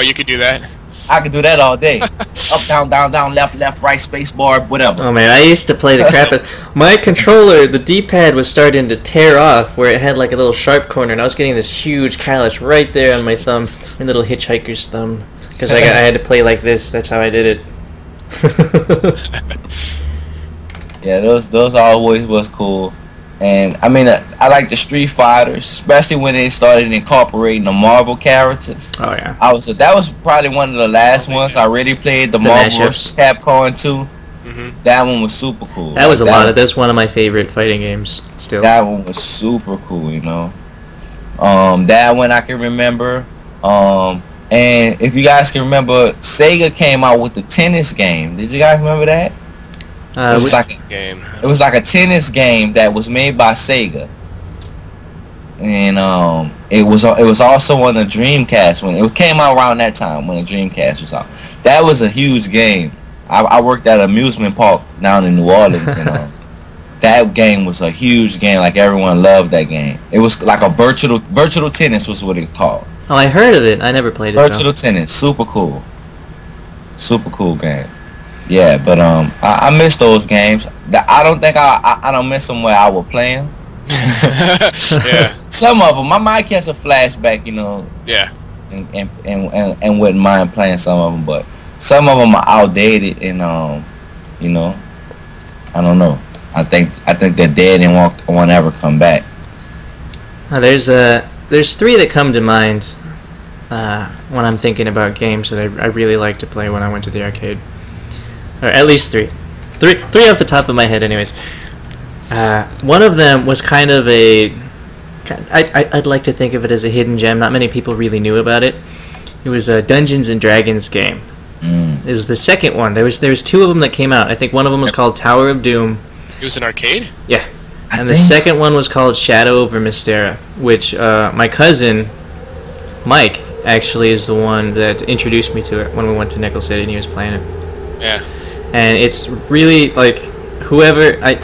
You could do that. I could do that all day. Up, down, down, down, left, right, space bar, whatever. Oh man, I used to play the crap out. My controller, the D-pad was starting to tear off where it had like a little sharp corner, and I was getting this huge callus right there on my thumb, a little hitchhiker's thumb, because I had to play like this. That's how I did it. Yeah, those always was cool. And I mean, I like the Street Fighters, especially when they started incorporating the Marvel characters. Oh yeah. That was probably one of the last ones I really played. The Marvel vs. Capcom 2. That one was super cool. That was that's one of my favorite fighting games still. That one was super cool, That one I can remember. And if you guys can remember, Sega came out with the tennis game. Did you guys remember that? It was like a tennis game that was made by Sega, and it was also on the Dreamcast when it came out around that time when the Dreamcast was out. That was a huge game. I worked at an amusement park down in New Orleans, and that game was a huge game. Like everyone loved that game. It was like a virtual tennis was what it called. Oh, I heard of it. I never played it. Virtual tennis, super cool game. Yeah, but I miss those games. I don't think I don't miss them where I would play them. Yeah. Some of them, I might catch a flashback, you know. Yeah. And wouldn't mind playing some of them, but some of them are outdated, and you know, I don't know. I think they're dead and won't ever come back. There's 3 that come to mind when I'm thinking about games that I really like to play when I went to the arcade. Or at least 3 off the top of my head, anyways. One of them was kind of I'd like to think of it as a hidden gem. Not many people really knew about it. It was a Dungeons and Dragons game. It was the second one. There was 2 of them that came out. I think one of them was called Tower of Doom. It was an arcade? Yeah. And the second one was called Shadow over Mystera, which my cousin, Mike, actually is the one that introduced me to it when we went to Nickel City and he was playing it. Yeah. And it's really, like, whoever... I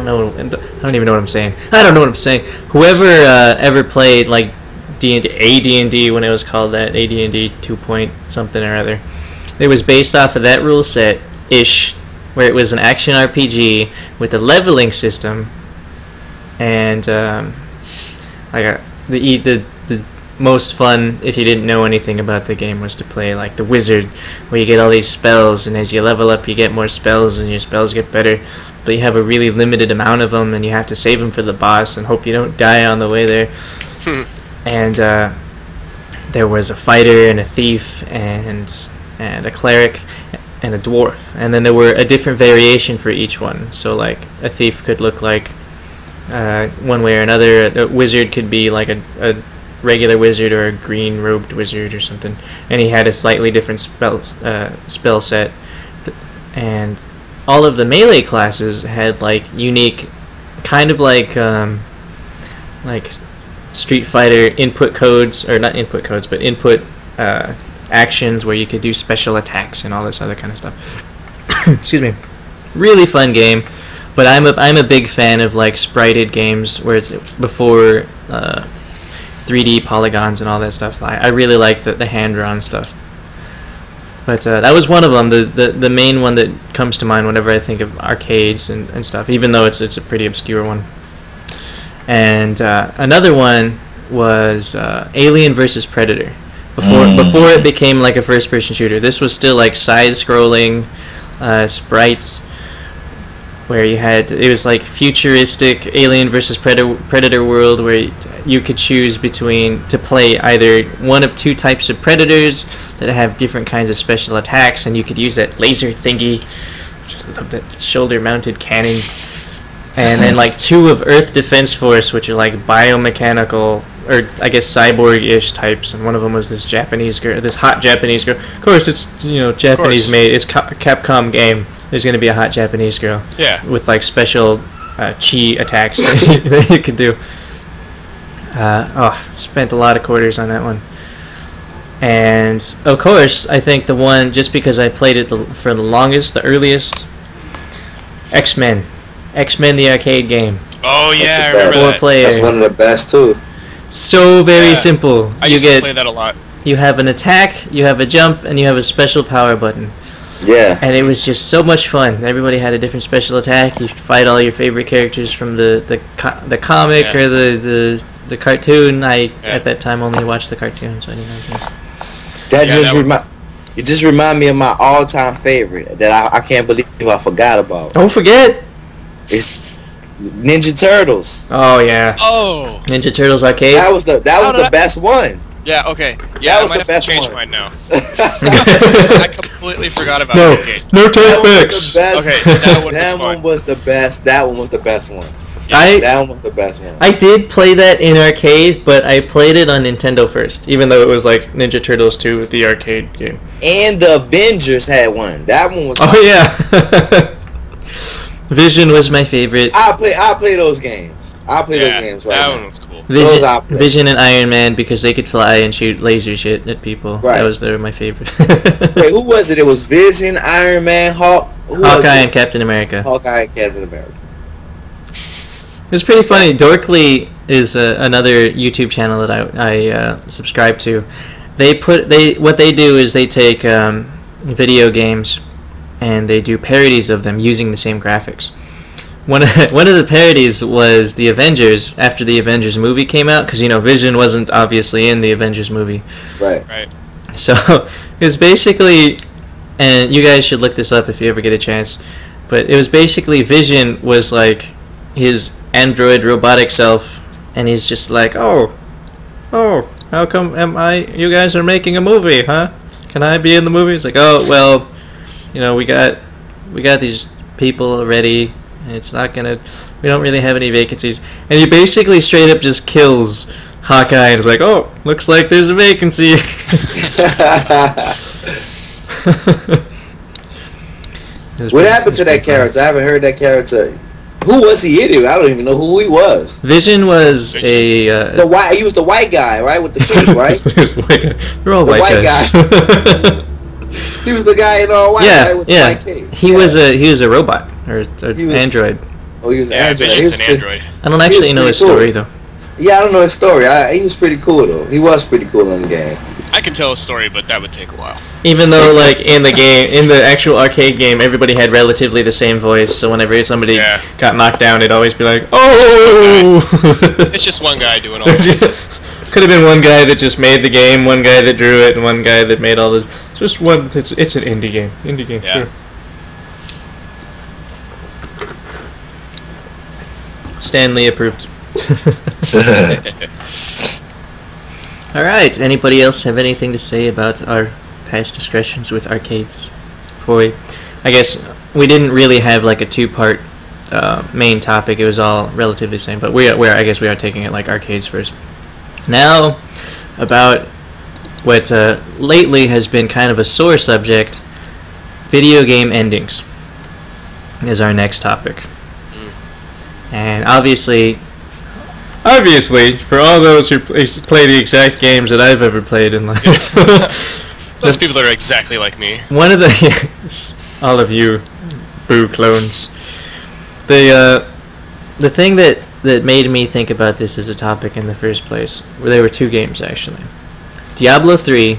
don't even know what I'm saying. I don't know what I'm saying. Whoever ever played, like, D&D when it was called that, AD&D 2 point something or other, it was based off of that rule set-ish, where it was an action RPG with a leveling system, and the most fun, if you didn't know anything about the game, was to play like the wizard, where you get all these spells, and as you level up you get more spells and your spells get better, but you have a really limited amount of them and you have to save them for the boss and hope you don't die on the way there. And there was a fighter and a thief and a cleric and a dwarf, and then there were a different variation for each one. So like a thief could look like one way or another, a wizard could be like a regular wizard or a green robed wizard or something, and he had a slightly different spell set, and all of the melee classes had like unique, kind of like Street Fighter input codes, or not input codes, but input actions where you could do special attacks and all this other kind of stuff. Excuse me. Really fun game, but I'm a big fan of like sprited games where it's before 3D polygons and all that stuff. I really like the hand-drawn stuff. But that was one of them, the main one that comes to mind whenever I think of arcades and stuff, even though it's a pretty obscure one. And another one was Alien vs. Predator. Before it became like a first-person shooter, this was still like side-scrolling sprites, where it was like futuristic Alien vs. Predator world, where you could choose to play either one of 2 types of predators that have different kinds of special attacks, and you could use that laser thingy, I love that shoulder-mounted cannon, and then like 2 of Earth Defense Force, which are like biomechanical, or I guess cyborg-ish types, and one of them was this Japanese girl, this hot Japanese girl. Of course, it's Japanese made. It's Capcom game. There's gonna be a hot Japanese girl. Yeah. With like special chi attacks that you could do. Spent a lot of quarters on that one. And of course, I think the one, just because I played it for the longest, the earliest, X-Men the arcade game. Oh yeah, I remember that. 4 player. That's one of the best too. So very simple. I used to play that a lot. You have an attack, you have a jump, and you have a special power button. Yeah. And it was just so much fun. Everybody had a different special attack. You fight all your favorite characters from the comic or the cartoon. At that time only watched the cartoon, so I didn't know. You just remind me of my all-time favorite that I can't believe I forgot about. Don't forget. It's Ninja Turtles. Oh yeah. Oh. Ninja Turtles arcade. That was the best one. Yeah, okay. Yeah, that was I might the have to best change one. mine now. I completely forgot about arcade. No takebacks. Okay, that one was the best. That one was the best one. That one was the best one. I did play that in arcade, but I played it on Nintendo first, even though it was like Ninja Turtles 2, the arcade game. And the Avengers had one. That one was. Oh yeah. Vision was my favorite. I play those games. I play those games right that now. one was cool. Vision and Iron Man, because they could fly and shoot laser shit at people. Right. They were my favorite. Wait, who was it? It was Vision, Iron Man, Hawkeye, and Captain America. Hawkeye and Captain America. It was pretty funny. Dorkly is another YouTube channel that I subscribe to. What they do is they take video games and they do parodies of them using the same graphics. One of the parodies was the Avengers after the Avengers movie came out, because Vision wasn't obviously in the Avengers movie. Right. So it was basically, and you guys should look this up if you ever get a chance, but it was basically Vision was like his android robotic self, and he's just like, oh, how come you guys are making a movie, huh? Can I be in the movie? It's like, oh, well, we got these people already, and we don't really have any vacancies. And he basically straight up just kills Hawkeye and is like, oh, looks like there's a vacancy. What happened to that character? I haven't heard that character. Who was he anyway? I don't even know who he was. Vision was he was the white guy, right, with the cape, right? They're all white guys. He was the guy in all white, right, with the white cape. He was a robot or android. Oh, he was an android. He was an android. I don't actually know his story though. Yeah, I don't know his story. He was pretty cool though. He was pretty cool in the game. I can tell a story, but that would take a while. Even though, like, in the actual arcade game, everybody had relatively the same voice, so whenever somebody got knocked down, it'd always be like, oh! It's just one guy doing all this. Could have been one guy that just made the game, one guy that drew it, and one guy that made all the... Just one... It's an indie game. Sure. Stanley approved. Alright, anybody else have anything to say about our past discussions with arcades? I guess we didn't really have like a two-part main topic. It was all relatively the same, but I guess we are taking it like arcades first. Now, about what lately has been kind of a sore subject, video game endings is our next topic. And obviously, for all those who play the exact games that I've ever played in life. Those people that are exactly like me. One of the... all of you boo clones. The thing that made me think about this as a topic in the first place, there were two games actually. Diablo 3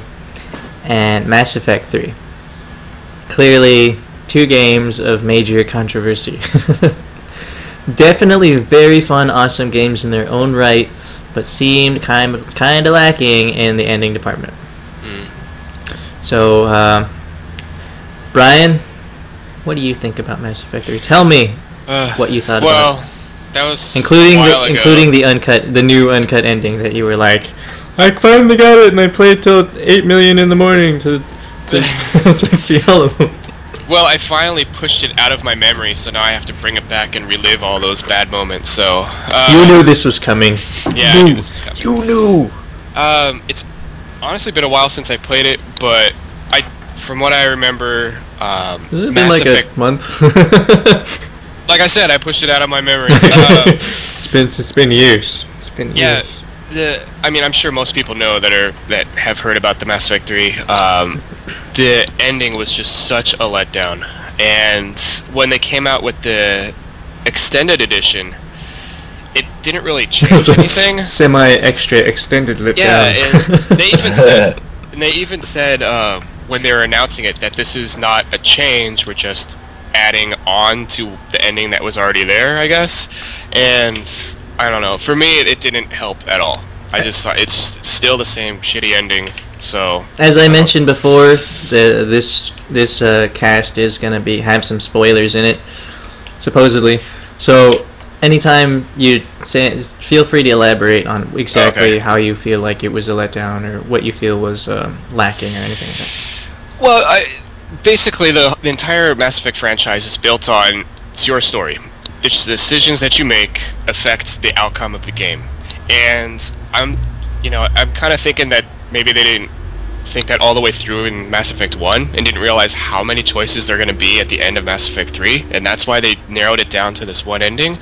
and Mass Effect 3. Clearly, two games of major controversy. Definitely very fun, awesome games in their own right, but seemed kind of lacking in the ending department. So, Brian, what do you think about Mass Effect 3? Tell me what you thought about it. Well, that was including the new uncut ending that you were like, I finally got it, and I played till 8 million in the morning to see all of them. Well, I finally pushed it out of my memory, so now I have to bring it back and relive all those bad moments. So you knew this was coming. Yeah, I knew this was coming. You knew. It's honestly been a while since I played it, but from what I remember, has it been like a month? Like I said, I pushed it out of my memory. It's been years. It's been years. I mean, I'm sure most people know that have heard about the Mass Effect 3. The ending was just such a letdown, and when they came out with the extended edition, it didn't really change anything. Semi-extra extended letdown. Yeah, and they even said when they were announcing it that this is not a change, we're just adding on to the ending that was already there, I guess. And I don't know. For me, it didn't help at all. I just thought it's still the same shitty ending. So as I mentioned before, this cast is gonna have some spoilers in it, supposedly. So anytime you say, feel free to elaborate on exactly how you feel like it was a letdown or what you feel was lacking or anything like that. Well, basically the entire Mass Effect franchise is built on it's your story. It's the decisions that you make affect the outcome of the game, and I'm kind of thinking that maybe they didn't think that all the way through in Mass Effect 1 and didn't realize how many choices there are going to be at the end of Mass Effect 3, and that's why they narrowed it down to this one ending.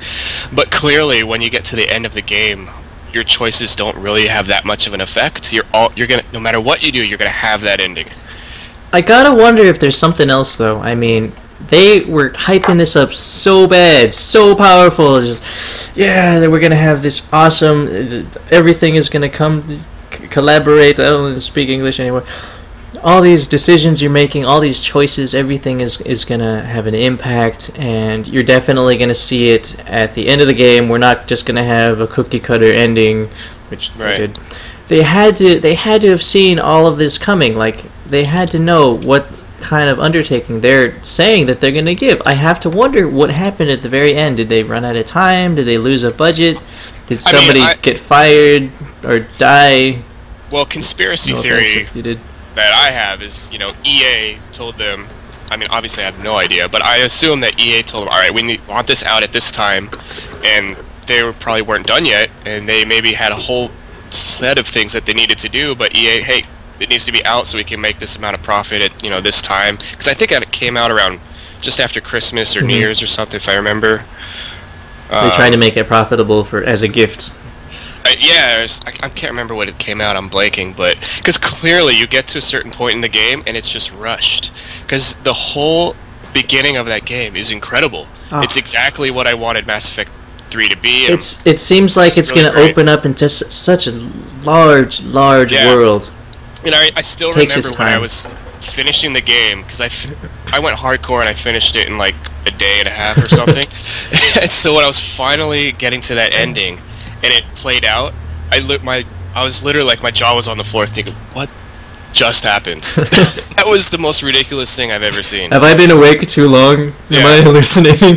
But clearly, when you get to the end of the game, your choices don't really have that much of an effect. You're gonna, no matter what you do, you're gonna have that ending. I gotta wonder if there's something else though. I mean, they were hyping this up so bad, so powerful. Just, yeah, we're gonna have this awesome. Everything is gonna come, collaborate. I don't speak English anymore. All these decisions you're making, all these choices, everything is gonna have an impact, and you're definitely gonna see it at the end of the game. We're not just gonna have a cookie cutter ending, which they did. They had to have seen all of this coming. Like, they had to know what kind of undertaking they're saying that they're gonna give. I have to wonder what happened at the very end. Did they run out of time? Did they lose a budget? Did somebody get fired or die? Well, conspiracy theory that I have is, you know, EA told them, I mean, obviously I have no idea, but I assume that EA told them, alright, we want this out at this time, and they probably weren't done yet, and they maybe had a whole set of things that they needed to do, but EA, hey, it needs to be out so we can make this amount of profit at, you know, this time, because I think it came out around just after Christmas or New Year's or something, if I remember. They tried to make it profitable as a gift. Yeah, I can't remember what it came out, I'm blanking, but because clearly you get to a certain point in the game and it's just rushed, because the whole beginning of that game is incredible. It's exactly what I wanted Mass Effect 3 to be. It seems like it's really going to open up into such a large world. And I still remember when I was finishing the game, because I went hardcore and I finished it in like a day and a half or something. And so when I was finally getting to that ending and it played out, I was literally like, my jaw was on the floor thinking, what just happened? That was the most ridiculous thing I've ever seen. Have I been awake too long? Am I hallucinating?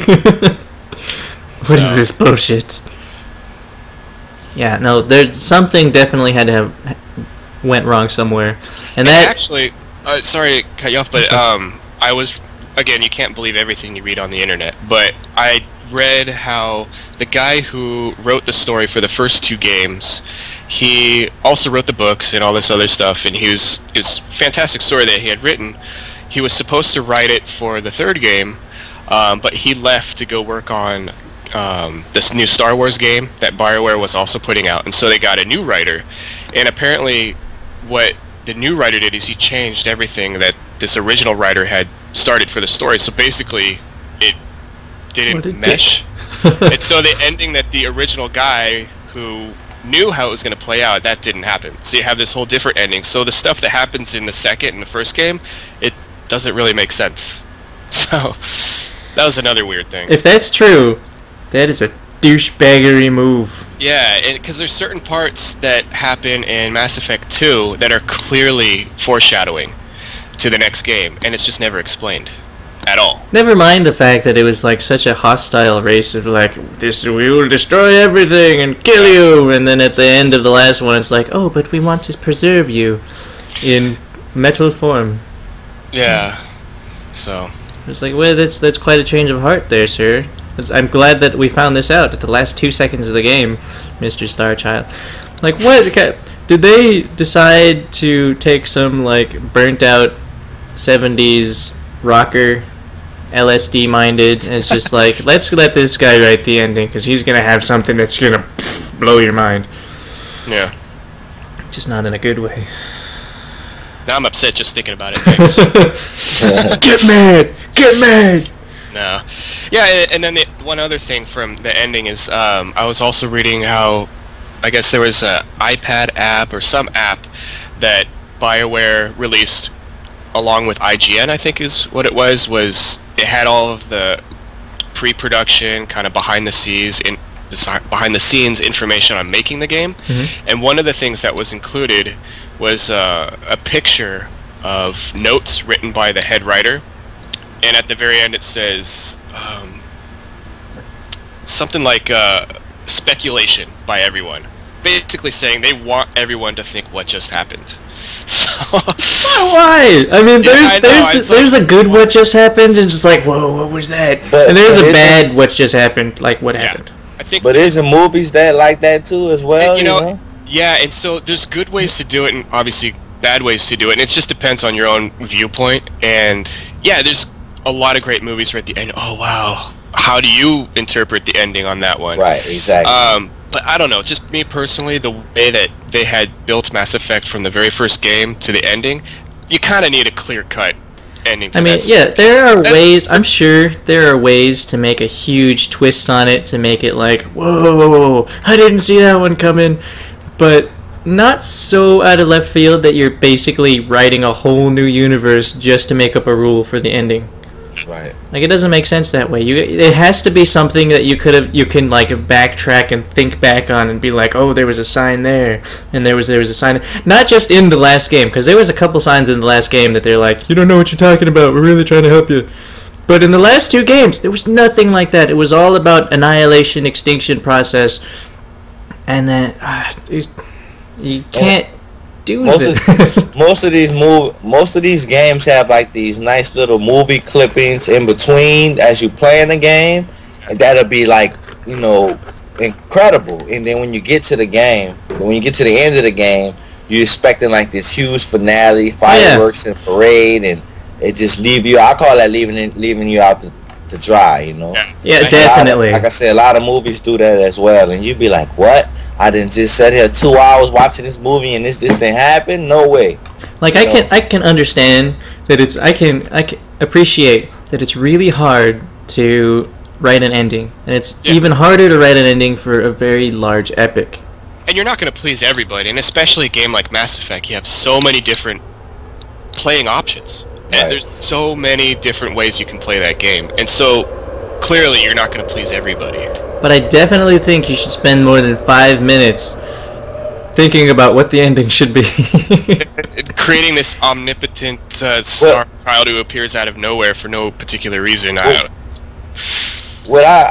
What is this bullshit? Yeah, no, there's something definitely had to have went wrong somewhere. And that actually, sorry to cut you off, but I was, again, you can't believe everything you read on the internet, but I read how the guy who wrote the story for the first 2 games, he also wrote the books and all this other stuff, and his fantastic story that he had written, he was supposed to write it for the 3rd game, but he left to go work on this new Star Wars game that BioWare was also putting out, and so they got a new writer, and apparently what the new writer did is he changed everything that this original writer had started for the story, so basically it didn't mesh. And so the ending that the original guy who knew how it was going to play out, that didn't happen. So you have this whole different ending. So the stuff that happens in the second and the first game, it doesn't really make sense. So that was another weird thing. If that's true, that is a douchebaggery move. Yeah, because there's certain parts that happen in Mass Effect 2 that are clearly foreshadowing to the next game, and it's just never explained at all. Never mind the fact that it was like such a hostile race of like, we will destroy everything and kill you, and then at the end of the last one it's like, oh, but we want to preserve you in metal form. Yeah. So it's like, well, that's quite a change of heart there, sir. I'm glad that we found this out at the last 2 seconds of the game, Mr. Starchild. Like, what? Did they decide to take some, like, burnt-out 70s rocker, LSD-minded, and it's just like, let's let this guy write the ending, because he's going to have something that's going to blow your mind. Yeah. Just not in a good way. Now I'm upset just thinking about it. Thanks. Get mad! Get mad! No. Yeah, and then the one other thing from the ending is I was also reading how, I guess there was an iPad app or some app that BioWare released along with IGN, I think is what it was it had all of the pre-production, kind of behind the scenes information on making the game. Mm-hmm. And one of the things that was included was a picture of notes written by the head writer. And at the very end it says something like speculation by everyone. Basically saying they want everyone to think what just happened. So why? I mean, there's a good what just happened and just like, whoa, what was that? And there's a bad what just happened, like what happened. I think, but isn't movies that like that too as well? And, you know, yeah, and so there's good ways to do it, and obviously bad ways to do it, and it just depends on your own viewpoint. And yeah, there's a lot of great movies right at the end. Oh wow, how do you interpret the ending on that one? Right, exactly. But I don't know, just me personally, the way that they had built Mass Effect from the very first game to the ending, you kind of need a clear-cut ending to that story. Yeah, there are ways, I'm sure there are ways to make a huge twist on it, to make it like, whoa, I didn't see that one coming, but not so out of left field that you're basically writing a whole new universe just to make up a rule for the ending. Right. Like, it doesn't make sense that way. It has to be something that you can like backtrack and think back on and be like, oh, there was a sign there, and there was a sign there. Not just in the last game, because there was a couple signs in the last game that they're like, you don't know what you're talking about, we're really trying to help you. But in the last two games, there was nothing like that. It was all about annihilation, extinction process, and then you can't do that. Most of these games have like these nice little movie clippings in between as you play in the game, and that'll be like, you know, incredible. And then when you get to the game, when you get to the end of the game, you're expecting like this huge finale, fireworks and parade, and it just leave you. I call that leaving you out to dry, you know. Yeah, definitely. Like I said, a lot of movies do that as well, and you'd be like, what? I didn't just sit here 2 hours watching this movie and this thing happened? No way. Like, I can understand that I can appreciate that it's really hard to write an ending, and it's even harder to write an ending for a very large epic. And you're not going to please everybody, and especially a game like Mass Effect, you have so many different playing options. And there's so many different ways you can play that game. And so, clearly, you're not going to please everybody. But I definitely think you should spend more than 5 minutes thinking about what the ending should be. Creating this omnipotent star child who appears out of nowhere for no particular reason. I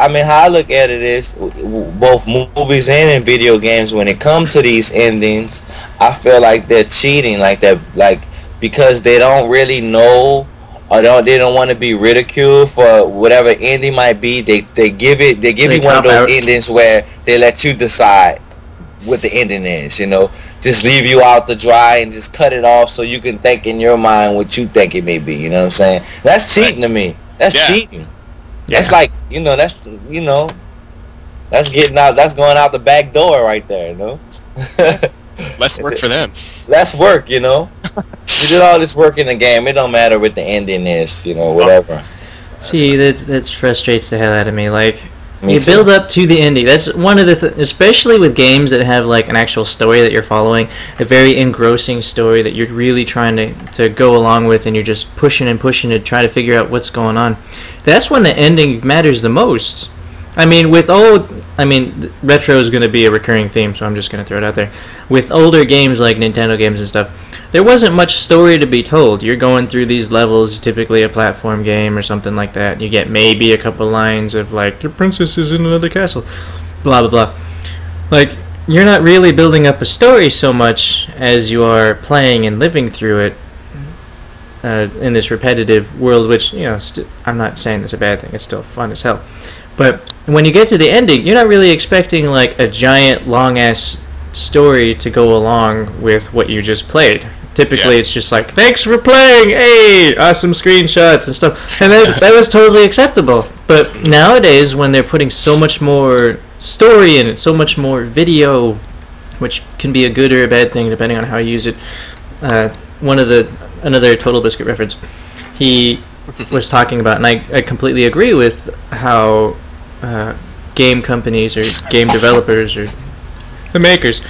mean, how I look at it is, both movies and in video games, when it comes to these endings, I feel like they're cheating, because they don't really know, or they don't want to be ridiculed for whatever ending might be. They give you one of those endings where they let you decide what the ending is, you know, just leave you out to dry and just cut it off so you can think in your mind what you think it may be. You know what I'm saying? That's cheating to me. That's cheating. Yeah. That's like, that's getting out. That's going out the back door right there. You know. Less work for them. Less work, you know. You did all this work in the game. It don't matter what the ending is, whatever. See, that frustrates the hell out of me. Like, you build up to the ending. That's one of the especially with games that have like an actual story that you're following, a very engrossing story that you're really trying to go along with, and you're just pushing and pushing to try to figure out what's going on. That's when the ending matters the most. I mean, retro is going to be a recurring theme, so I'm just going to throw it out there. With older games like Nintendo games and stuff, there wasn't much story to be told. You're going through these levels, typically a platform game or something like that. You get maybe a couple lines of like, the princess is in another castle, blah, blah, blah. Like, you're not really building up a story so much as you are playing and living through it in this repetitive world, which, I'm not saying it's a bad thing. It's still fun as hell. But when you get to the ending, you're not really expecting like a giant long-ass story to go along with what you just played. Typically, it's just like, thanks for playing, hey, awesome screenshots and stuff. And that was totally acceptable. But nowadays, when they're putting so much more story in it, so much more video, which can be a good or a bad thing depending on how you use it. Another Total Biscuit reference, he was talking about, and I completely agree with how game companies or game developers or the makers,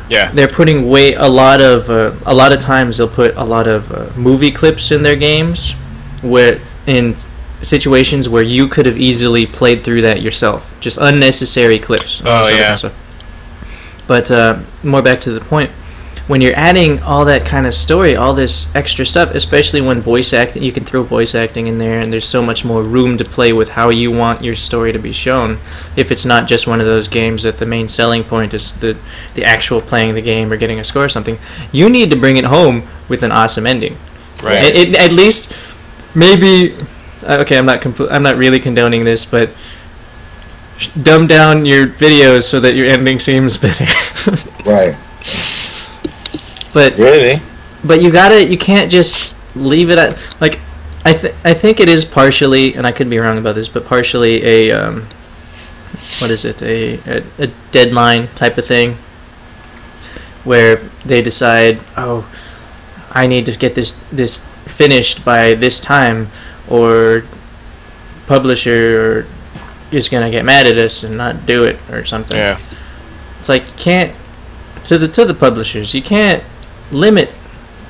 they're putting a lot of times they'll put a lot of movie clips in their games, where in situations where you could have easily played through that yourself, just unnecessary clips. But more back to the point, when you're adding all that kind of story, all this extra stuff, especially when voice acting, you can throw voice acting in there, and there's so much more room to play with how you want your story to be shown. If it's not just one of those games that the main selling point is the actual playing the game or getting a score or something, you need to bring it home with an awesome ending. Right. It at least, maybe, okay, I'm not really condoning this, but dumb down your videos so that your ending seems better. Right. But really, but you can't just leave it at, like, I think it is partially, and I could be wrong about this, but partially a what is it, a deadline type of thing, where they decide, oh, I need to get this finished by this time, or publisher is gonna get mad at us and not do it or something. Yeah. It's like, you can't, to the publishers, you can't limit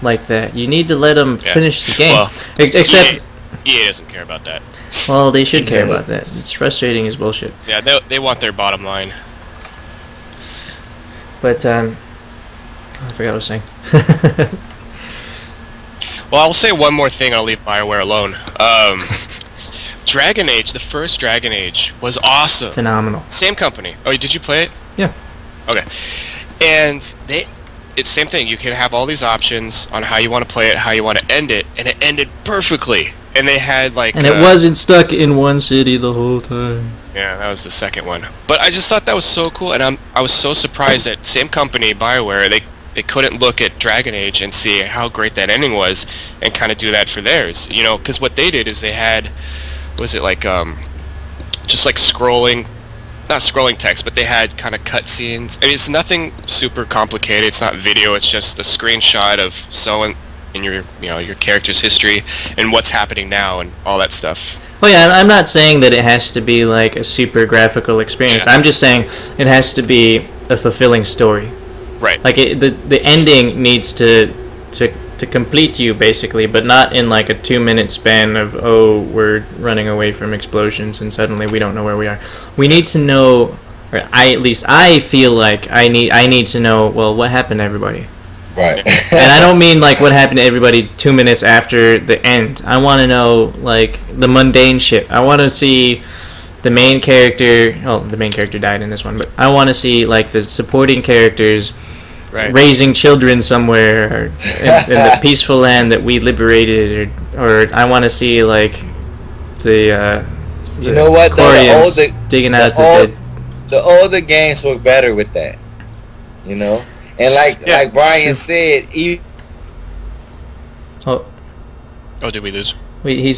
like that. You need to let them finish the game. Well, except EA doesn't care about that. Well, they should care about that. It's frustrating as bullshit. Yeah, they want their bottom line. But I forgot what I was saying. Well, I'll say one more thing. I'll leave BioWare alone. Dragon Age, the first Dragon Age, was awesome. Phenomenal. Same company. Oh, did you play it? Yeah. Okay. And it's same thing. You can have all these options on how you want to play it, how you want to end it, and it ended perfectly. And they had like... And it wasn't stuck in one city the whole time. Yeah, that was the second one. But I just thought that was so cool, and I was so surprised that same company, BioWare, they couldn't look at Dragon Age and see how great that ending was and kind of do that for theirs. You know, because what they did is they had... Was it like just like scrolling, not scrolling text, but they had kind of cutscenes. I mean, it's nothing super complicated. It's not video. It's just a screenshot of someone in your your character's history and what's happening now and all that stuff. Well, yeah, I'm not saying that it has to be like a super graphical experience. Yeah. I'm just saying it has to be a fulfilling story. Right. Like the ending needs to complete you, basically, but not in like a 2-minute span of, oh, we're running away from explosions and suddenly we don't know where we are. We need to know, or at least I feel like I need to know, well, what happened to everybody. Right. And I don't mean like what happened to everybody 2 minutes after the end. I want to know like the mundane shit. I want to see the main character. Oh, the main character died in this one, but I want to see like the supporting characters raising children somewhere, or in the peaceful land that we liberated, or I want to see like the you know what, Koreans digging out the older games work better with that, you know. And like Brian said, oh, did we lose? We're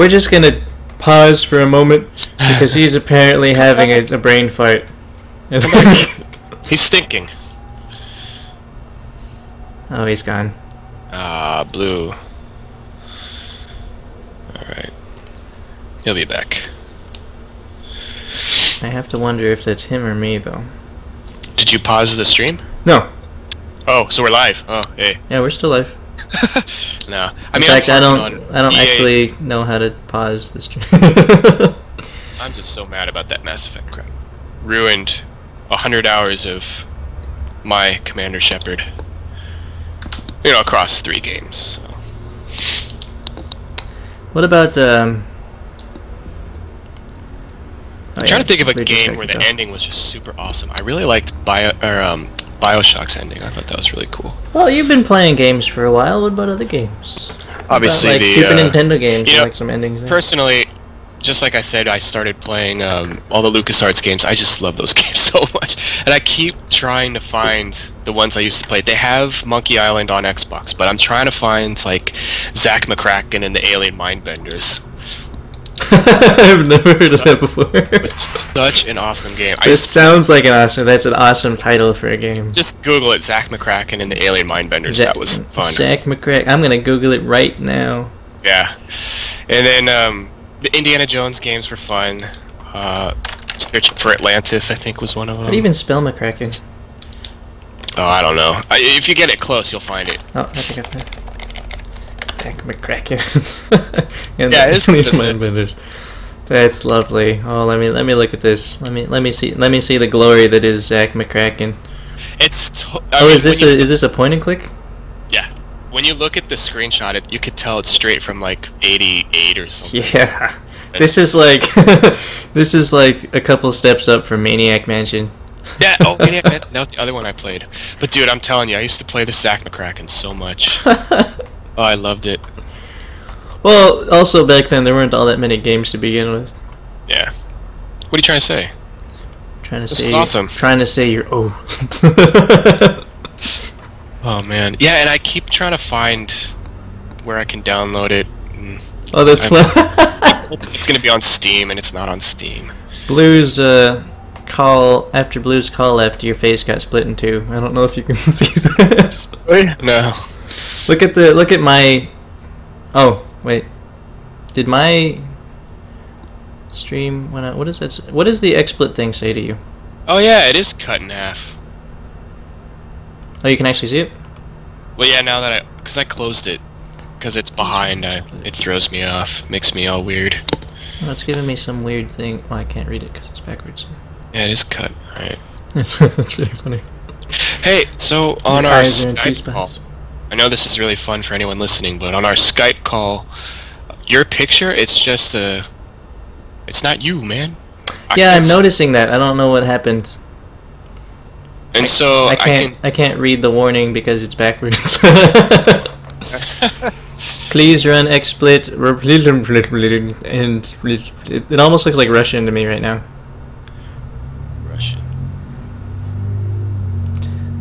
just gonna pause for a moment because he's apparently having a brain fart. He's thinking. Oh, he's gone. Blue. Alright. He'll be back. I have to wonder if that's him or me, though. Did you pause the stream? No. Oh, so we're live. Oh, hey. Yeah, we're still live. No. In fact, I don't actually know how to pause the stream. I'm just so mad about that Mass Effect crap. Ruined 100 hours of my Commander Shepard. You know, across 3 games. So. What about I'm trying to think of a game where the ending was just super awesome. I really liked BioShock's ending. I thought that was really cool. Well, you've been playing games for a while. What about other games? Obviously, like Super Nintendo games. You know, like some endings. There? Personally, just like I said, I started playing all the LucasArts games. I just love those games so much, and I keep trying to find the ones I used to play. They have Monkey Island on Xbox, but I'm trying to find like Zack McCracken and the Alien Mindbenders. I've never heard of that before. It was such an awesome game. Sounds like that's an awesome title for a game. Just Google it, Zack McCracken and the Alien Mindbenders. That was fun. Zack McCracken. I'm gonna Google it right now. Yeah, and then the Indiana Jones games were fun. Searching for Atlantis, I think, was one of them. How do you even spell McCracken? Oh, I don't know. If you get it close, you'll find it. Oh, I think I think. Zack McCracken. Yeah, it's Mindbenders. That's lovely. Oh, let me look at this. Let me see the glory that is Zack McCracken. Is this a point and click? Yeah. When you look at the screenshot, you could tell it's straight from like '88 or something. Yeah. This is like a couple steps up from Maniac Mansion. Yeah, Maniac Mansion. That was the other one I played. But dude, I'm telling you, I used to play the Zack McCracken so much. Oh, I loved it. Well, also back then there weren't all that many games to begin with. Yeah. What are you trying to say? Trying to say awesome. Trying to say you're Oh man, yeah, and I keep trying to find where I can download it. Oh, that's fun. It's gonna be on Steam, and it's not on Steam. Blue's call after Blue's call left, your face got split in two. I don't know if you can see that. No. Look at my. Oh wait, did my stream went out? What is that? What does the XSplit thing say to you? Oh yeah, it is cut in half. Oh, you can actually see it? Well, yeah, now that because I closed it, because it's behind, it throws me off, makes me all weird. Oh, it's giving me some weird thing. Oh, I can't read it because it's backwards. Yeah, it is cut. Alright. That's really funny. Hey, so on our Skype call, I know this is really fun for anyone listening, but on our Skype call, your picture, it's just it's not you, man. Yeah, I'm noticing that. I don't know what happened. And so I can't read the warning because it's backwards. Please run XSplit and it almost looks like Russian to me right now. Russian.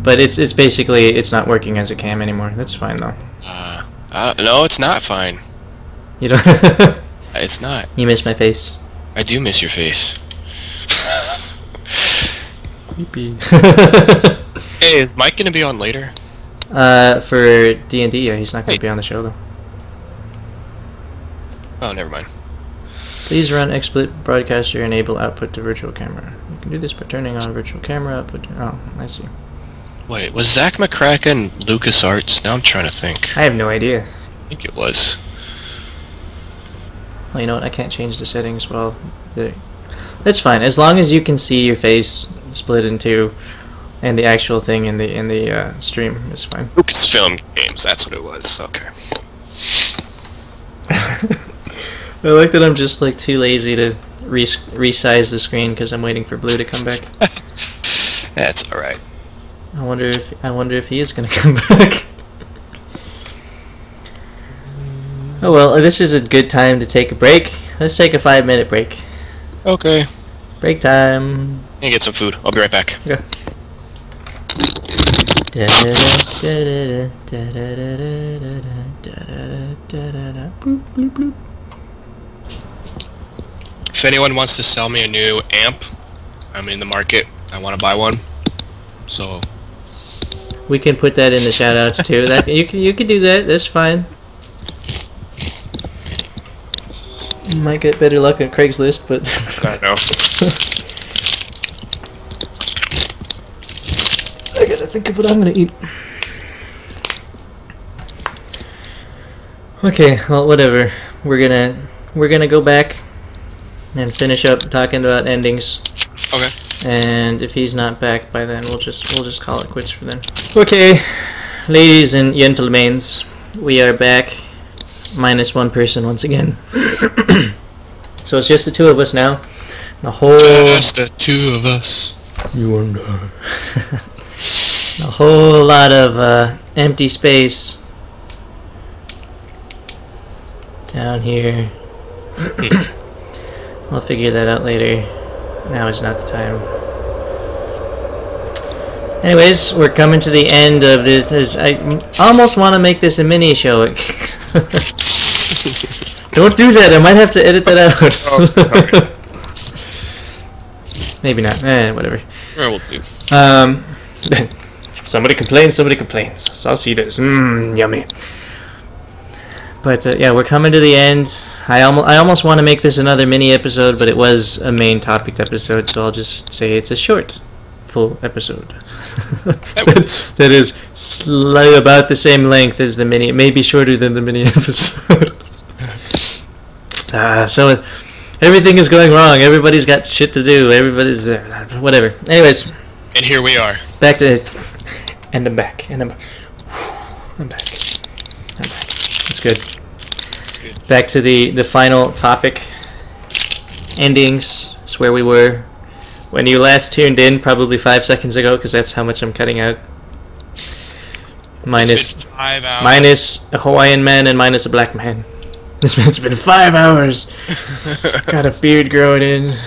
But it's basically it's not working as a cam anymore. That's fine though. No, it's not fine. You don't. It's not. You miss my face. I do miss your face. Creepy. Hey, is Mike gonna be on later? For D&D, yeah, he's not gonna be on the show though. Oh, never mind. Please run XSplit broadcaster enable output to virtual camera. You can do this by turning on virtual camera output. Oh, I see. Wait, was Zach McCracken LucasArts? Now I'm trying to think. I have no idea. I think it was. Well, you know what? I can't change the settings. Well, that's fine as long as you can see your face split in two, and the actual thing in the stream is fine. Lucasfilm Games. That's what it was. Okay. I like that I'm just like too lazy to resize the screen because I'm waiting for Blue to come back. That's all right. I wonder if he is gonna come back. Oh well, this is a good time to take a break. Let's take a 5-minute break. Okay. Break time. And get some food. I'll be right back. Okay. If anyone wants to sell me a new amp, I'm in the market. I want to buy one. So we can put that in the shoutouts too. That you can do that. That's fine. You might get better luck at Craigslist, but I know. I gotta think of what I'm gonna eat. Okay, well, whatever. We're gonna go back and finish up talking about endings. Okay. And if he's not back by then, we'll just call it quits for then. Okay, ladies and gentlemen, we are back. Minus one person once again. So it's just the two of us now. Just the two of us. You and I. A whole lot of empty space down here. I'll figure that out later. Now is not the time. Anyways, we're coming to the end of this. I almost want to make this a mini show. Don't do that. I might have to edit that out. Maybe not. Whatever. We'll see. Somebody complains. Somebody complains. Saucitas. Yummy. But yeah, we're coming to the end. I almost want to make this another mini episode, but it was a main topic episode, so I'll just say it's a short, full episode. That is about the same length as the mini. It may be shorter than the mini episode. So everything is going wrong. Everybody's got shit to do. Everybody's whatever. Anyways. And here we are. Back to it. And I'm back. And I'm back. I'm back. That's good. Back to the final topic. Endings. That's where we were when you last tuned in, probably 5 seconds ago, because that's how much I'm cutting out. Minus 5 hours. Minus a Hawaiian man and minus a black man. It's been 5 hours. Got a beard growing in.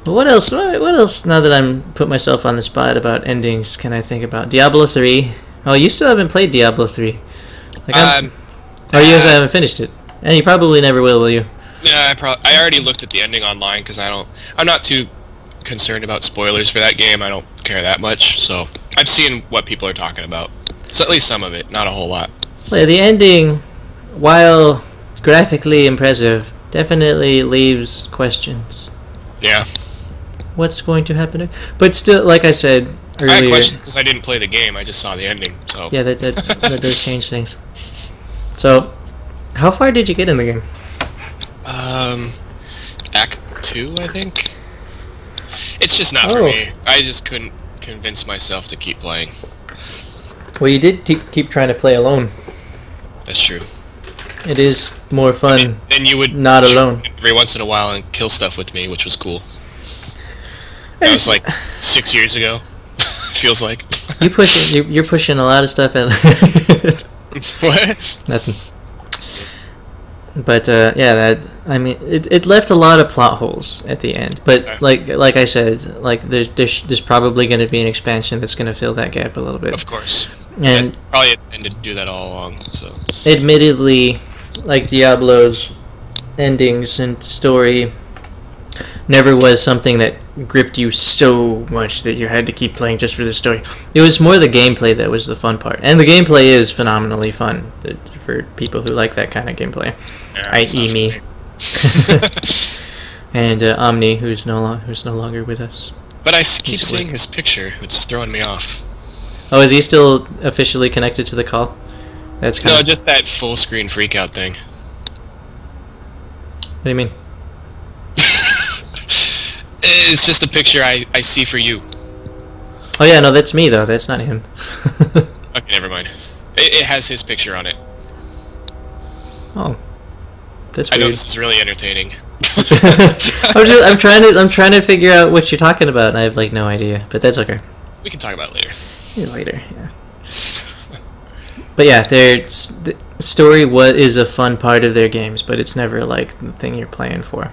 Well, what else? What else? Now that I'm put myself on the spot about endings, can I think about Diablo 3? Oh, you still haven't played Diablo 3. Like or you haven't finished it, and you probably never will you? Yeah, I already looked at the ending online because I'm not too concerned about spoilers for that game. I don't care that much, so I've seen what people are talking about. So at least some of it, not a whole lot. Yeah, the ending, while graphically impressive, definitely leaves questions. Yeah. What's going to happen? But still, like I said earlier, I had questions because I didn't play the game. I just saw the ending. So. Yeah, that does change things. So, how far did you get in the game? Act 2, I think. It's just not for me. I just couldn't convince myself to keep playing. Well, you did keep trying to play alone. That's true. It is more fun. Then you would not alone every once in a while and kill stuff with me, which was cool. That was like 6 years ago. Feels like. You're pushing a lot of stuff at. What? Nothing. But yeah, it left a lot of plot holes at the end. But okay. like I said, like there's probably going to be an expansion that's going to fill that gap a little bit. Of course. And probably intended to do that all along. So. Admittedly, like Diablo's endings and story never was something that gripped you so much that you had to keep playing just for the story. It was more the gameplay that was the fun part, and the gameplay is phenomenally fun for people who like that kind of gameplay. Yeah, i.e. me. And Omni, who's no longer with us. But I keep seeing his picture, which is throwing me off. Oh, is he still officially connected to the call? That's kind no, just that full screen freakout thing. What do you mean? It's just a picture I see for you. Oh yeah, no, that's me though. That's not him. Okay, never mind. It has his picture on it. Oh, that's weird. I know this is really entertaining. I'm trying to figure out what you're talking about, and I have like no idea. But that's okay. We can talk about it later. Yeah, later, yeah. But yeah, the story is a fun part of their games, but it's never like the thing you're playing for.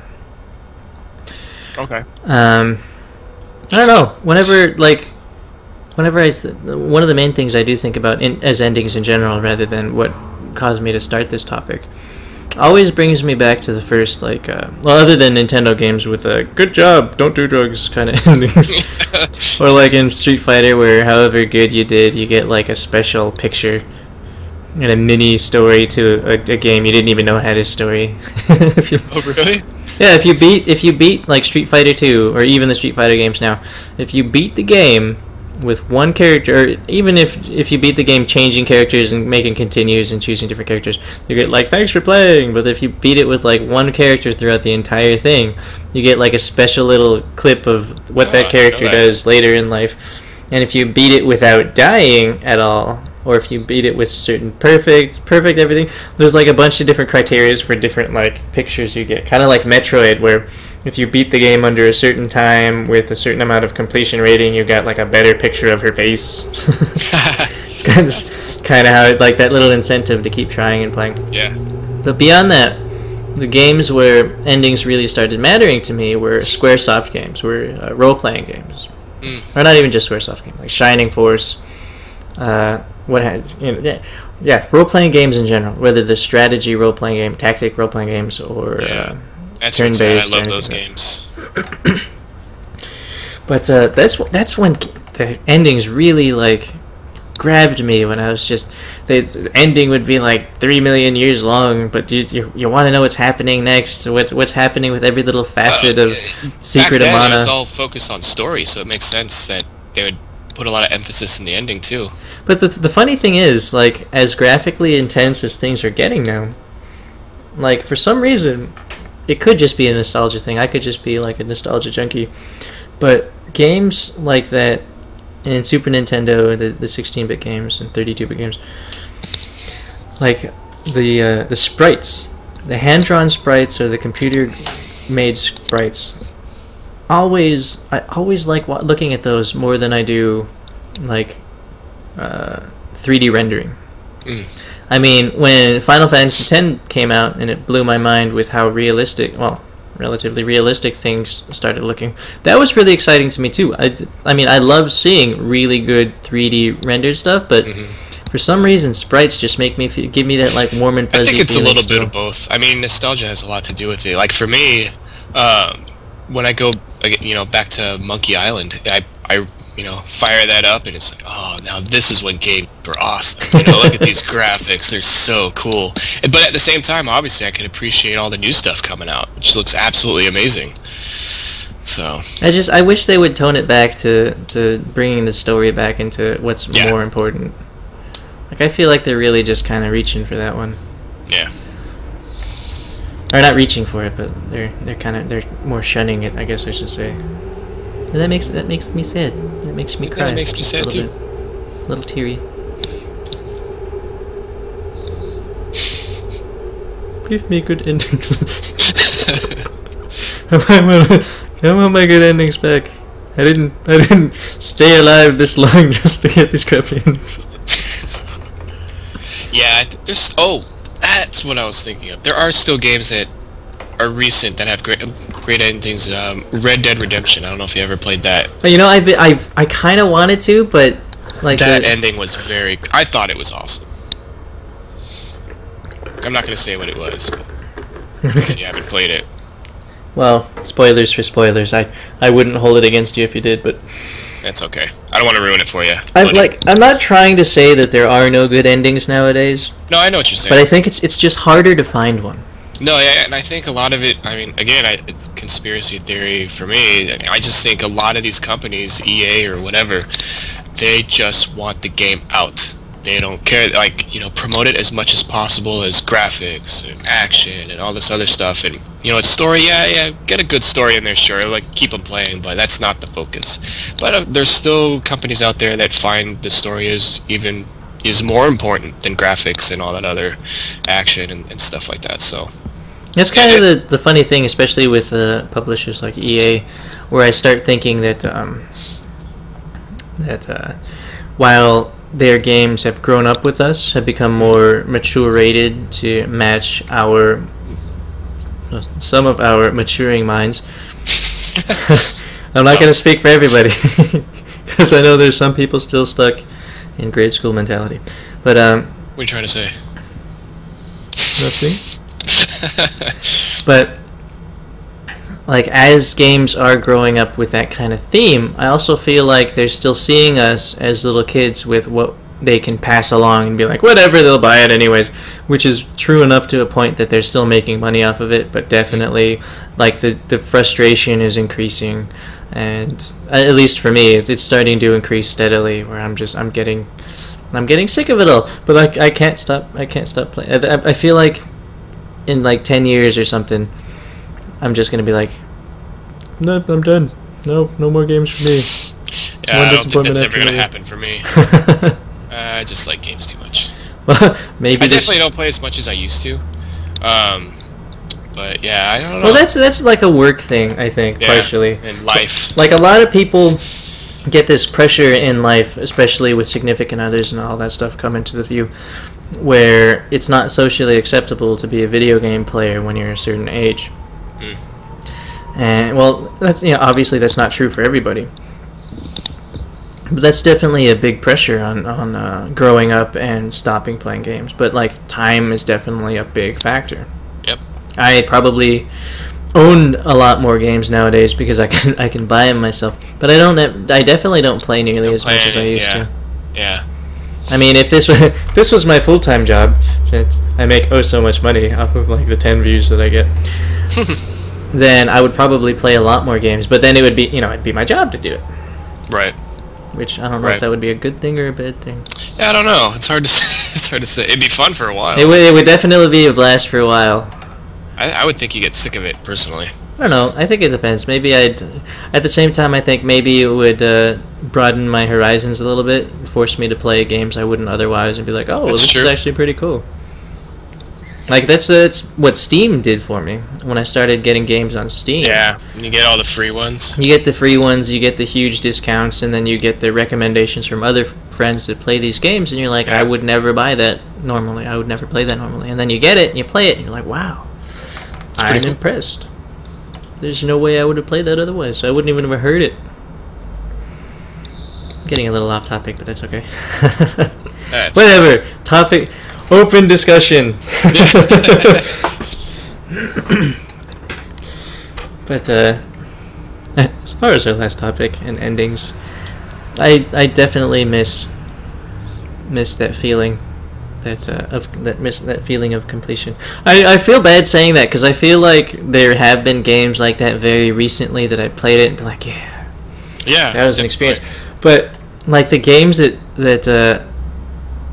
Okay. I don't know. Whenever one of the main things I do think about as endings in general, rather than what caused me to start this topic, always brings me back to the first, like, well, other than Nintendo games with a "good job, don't do drugs" kind of endings, or like in Street Fighter, where however good you did, you get like a special picture and a mini story to a game you didn't even know had a story. Oh, really? Yeah, if you beat like Street Fighter 2 or even the Street Fighter games now, if you beat the game with one character, or even if you beat the game changing characters and making continues and choosing different characters, you get like "thanks for playing." But if you beat it with like one character throughout the entire thing, you get like a special little clip of what that character does later in life. And if you beat it without dying at all, or if you beat it with certain perfect everything, there's like a bunch of different criterias for different like pictures you get. Kind of like Metroid, where if you beat the game under a certain time with a certain amount of completion rating, you got like a better picture of her face. It's kind of how it, like that little incentive to keep trying and playing. Yeah. But beyond that, the games where endings really started mattering to me were Squaresoft games, were role-playing games. Or not even just Squaresoft games, like Shining Force, role-playing games in general, whether the strategy role-playing game, tactic role-playing games, or turn-based. I love those games. But that's when the endings really like grabbed me. When I was just the ending would be like 3 million years long, but you want to know what's happening next, what's happening with every little facet of Secret of Mana. It was all focused on story, so it makes sense that they would put a lot of emphasis in the ending too. But the funny thing is, like, as graphically intense as things are getting now, like, for some reason, it could just be a nostalgia thing. I could just be like a nostalgia junkie. But games like that in Super Nintendo, the 16-bit games and 32-bit games, like the sprites, the hand-drawn sprites or the computer-made sprites, I always like looking at those more than I do like 3D rendering. I mean, when Final Fantasy X came out, and it blew my mind with how realistic, well, relatively realistic things started looking. That was really exciting to me too. I mean, I love seeing really good 3D rendered stuff, but for some reason, sprites just make me give me that like warm and fuzzy. I think it's a little still. bit of both. I mean, nostalgia has a lot to do with it. Like for me, when I go, back to Monkey Island, I fire that up, and it's like, oh, now this is when games were awesome. Look at these graphics; they're so cool. But at the same time, obviously, I can appreciate all the new stuff coming out, which looks absolutely amazing. So I wish they would tone it back to bringing the story back into what's more important. Like, I feel like they're really just kind of reaching for that one. Yeah. Or not reaching for it, but they're more shunning it, I guess I should say. And that makes me sad. That makes me cry. That makes me sad too. A little teary. Give me good endings. I want my good endings back. I didn't stay alive this long just to get these crappy endings. Yeah, that's what I was thinking of. There are still games that are recent that have great endings. Red Dead Redemption. I don't know if you ever played that. I kind of wanted to, but like that ending was I thought it was awesome. I'm not gonna say what it was, but if you haven't played it. Well, spoilers for spoilers. I wouldn't hold it against you if you did, but that's okay. I don't want to ruin it for you. I'm not trying to say that there are no good endings nowadays. No, I know what you're saying. But I think it's just harder to find one. No, yeah, and I think a lot of it, I mean, again, it's conspiracy theory for me. I just think a lot of these companies, EA or whatever, they just want the game out. They don't care, promote it as much as possible as graphics and action and all this other stuff. And, it's story, yeah, get a good story in there, sure, keep them playing, but that's not the focus. But there's still companies out there that find the story is more important than graphics and all that other action and stuff like that, so. That's kind of the funny thing, especially with publishers like EA, where I start thinking that while their games have grown up with us, have become more mature rated to match some of our maturing minds. I'm not going to speak for everybody, because I know there's some people still stuck in grade school mentality. But what are you trying to say? Nothing. But as games are growing up with that kind of theme, I also feel like they're still seeing us as little kids with what they can pass along and be like, whatever, they'll buy it anyways, which is true enough to a point that they're still making money off of it, but definitely the frustration is increasing, and at least for me, it's starting to increase steadily, where I'm getting sick of it all, but I can't stop playing. I feel like in 10 years or something, I'm just gonna be like, nope, I'm done. No more games for me. Yeah, I don't think that's ever gonna happen for me. I just like games too much. Well, maybe I definitely don't play as much as I used to. But yeah, I don't know. Well, that's like a work thing, I think, partially. In life. Like a lot of people get this pressure in life, especially with significant others and all that stuff come into the view, where it's not socially acceptable to be a video game player when you're a certain age. And well, that's obviously that's not true for everybody, but that's definitely a big pressure on growing up and stopping playing games. But time is definitely a big factor. Yep. I probably own a lot more games nowadays because I can buy them myself, but I definitely don't play nearly as much as I used to. Yeah. I mean, if this was my full-time job, since I make so much money off of the 10 views that I get, then I would probably play a lot more games. But then it would be it'd be my job to do it. Right. Which I don't know if that would be a good thing or a bad thing. Yeah, I don't know. It's hard to say. It's hard to say. It'd be fun for a while. It would definitely be a blast for a while. I would think you get sick of it personally. I don't know. I think it depends. Maybe at the same time, I think maybe it would broaden my horizons a little bit, force me to play games I wouldn't otherwise, and be like, oh, well, this is actually pretty cool. That's what Steam did for me when I started getting games on Steam. Yeah, and you get all the free ones. You get the free ones, you get the huge discounts, and then you get the recommendations from other friends that play these games, and you're like, I would never buy that normally. I would never play that normally. And then you get it, and you play it, and you're like, wow, I'm impressed. there's no way I would have played that otherwise. So I wouldn't even have heard it. Getting a little off topic, but that's okay. Whatever. Topic. Open discussion. But as far as our last topic and endings, I definitely miss that feeling. That feeling of completion. I feel bad saying that because I feel like there have been games like that very recently that I played it and been like, yeah, that was an experience. But like the games that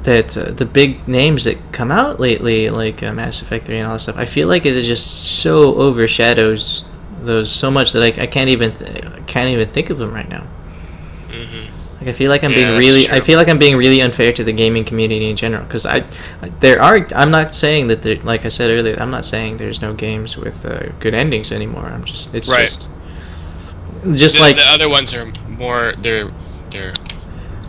the big names that come out lately, like Mass Effect 3 and all that stuff, I feel like it just so overshadows those so much that I can't even think of them right now. Mm-hmm. Like I feel like I'm being really unfair to the gaming community in general, because I'm not saying that there, like I said earlier, I'm not saying there's no games with good endings anymore. Just like the other ones are more they're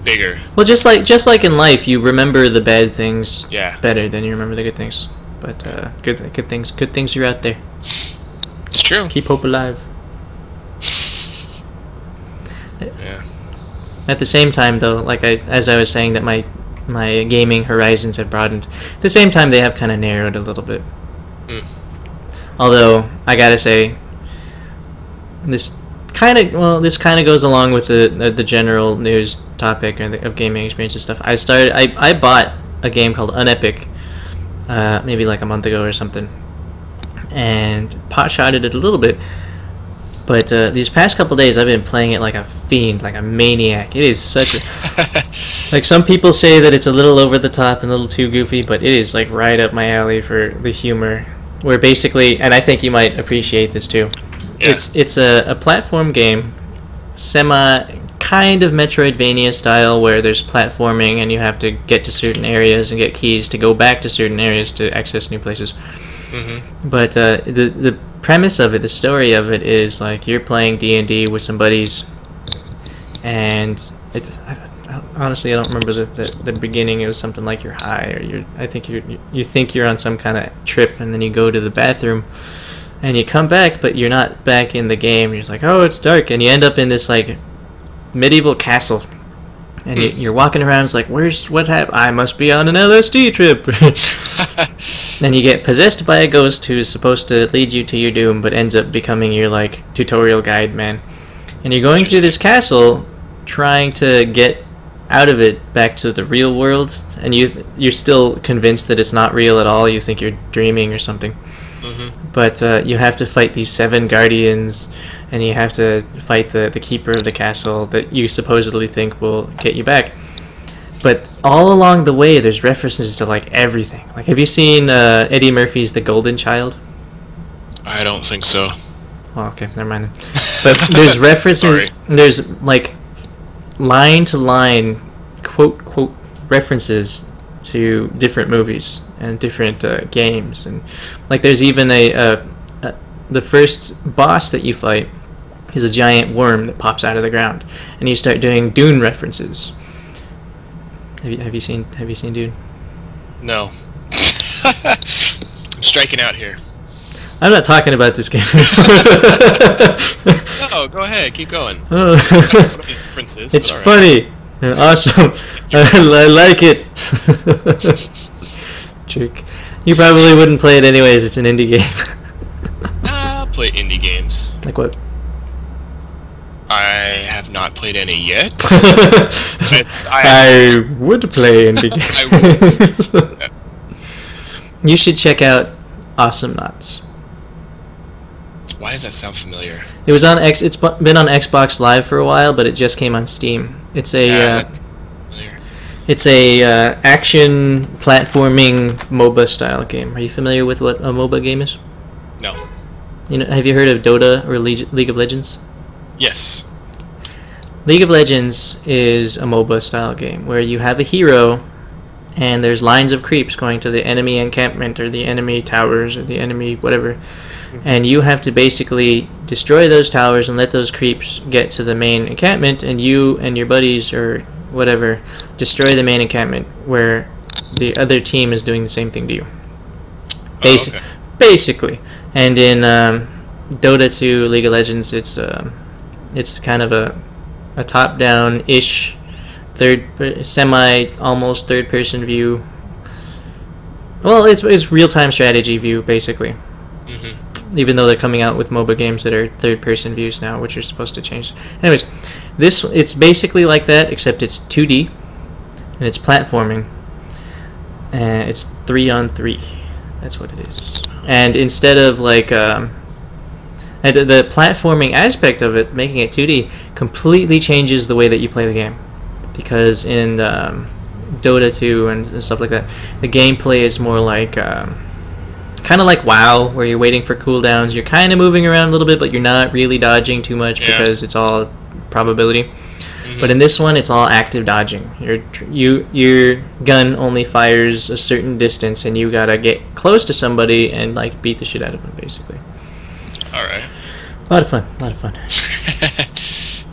bigger. Well, just like in life, you remember the bad things better than you remember the good things. But good things are out there. It's true. Keep hope alive. Yeah. At the same time, though, like as I was saying, that my gaming horizons have broadened. At the same time, they have kind of narrowed a little bit. Mm. Although I gotta say, this kind of goes along with the general news topic of gaming experience and stuff. I bought a game called Unepic, maybe like a month ago or something, and pot-shotted it a little bit. But these past couple days, I've been playing it like a fiend, like a maniac. It is such a... like, some people say that it's a little over the top and a little too goofy, but it is, like, right up my alley for the humor. Where basically, and I think you might appreciate this too, it's a platform game, kind of Metroidvania style, where there's platforming and you have to get to certain areas and get keys to go back to certain areas to access new places. Mm-hmm. But the premise of it, the story of it, is like you're playing D&D with some buddies, and honestly I don't remember the beginning. It was something like you're high, or you think you're on some kind of trip, and then you go to the bathroom and you come back, but you're not back in the game. You're just like, oh, it's dark, and you end up in this like medieval castle, and you're walking around. It's like, what happened? I must be on an LSD trip. Then you get possessed by a ghost who's supposed to lead you to your doom, but ends up becoming your like tutorial guide man. And you're going through this castle, trying to get out of it back to the real world, and you're still convinced that it's not real at all. You think you're dreaming or something. Mm-hmm. But you have to fight these 7 guardians, and you have to fight the keeper of the castle that you supposedly think will get you back. But all along the way, there's references to like everything. Like, have you seen Eddie Murphy's The Golden Child? I don't think so. Oh, okay, never mind. But there's references. There's like line to line, quote references to different movies and different games, and like there's even the first boss that you fight is a giant worm that pops out of the ground, and you start doing Dune references. Have you seen Dune? No. I'm striking out here. I'm not talking about this game. No, go ahead, keep going. It's funny and awesome. I like it. Jerk. You probably wouldn't play it anyways. It's an indie game. I'll play indie games. Like what? I have not played any yet. I would play indie games. I would. You should check out Awesome Knots. Why does that sound familiar? It was on It's been on Xbox Live for a while, but it just came on Steam. It's a action platforming MOBA style game. Are you familiar with what a MOBA game is? No. Have you heard of Dota or League of Legends? Yes. League of Legends is a MOBA style game where you have a hero and there's lines of creeps going to the enemy encampment or the enemy towers or the enemy whatever, and you have to basically destroy those towers and let those creeps get to the main encampment, and you and your buddies or whatever destroy the main encampment where the other team is doing the same thing to you. Basically. And Dota 2, League of Legends, it's kind of a top-down-ish almost third-person view. Well, it's real-time strategy view basically. Even though they're coming out with MOBA games that are third-person views now, which are supposed to change. Anyways, it's basically like that, except it's 2D and it's platforming. And it's 3-on-3. That's what it is. And instead of like the platforming aspect of it, making it 2D, completely changes the way that you play the game. Because in Dota 2 and stuff like that, the gameplay is more like kind of like WoW, where you're waiting for cooldowns. You're kind of moving around a little bit, but you're not really dodging too much because it's all probability. But in this one, it's all active dodging. Your gun only fires a certain distance, and you gotta get close to somebody and like beat the shit out of them, basically. All right. A lot of fun. A lot of fun.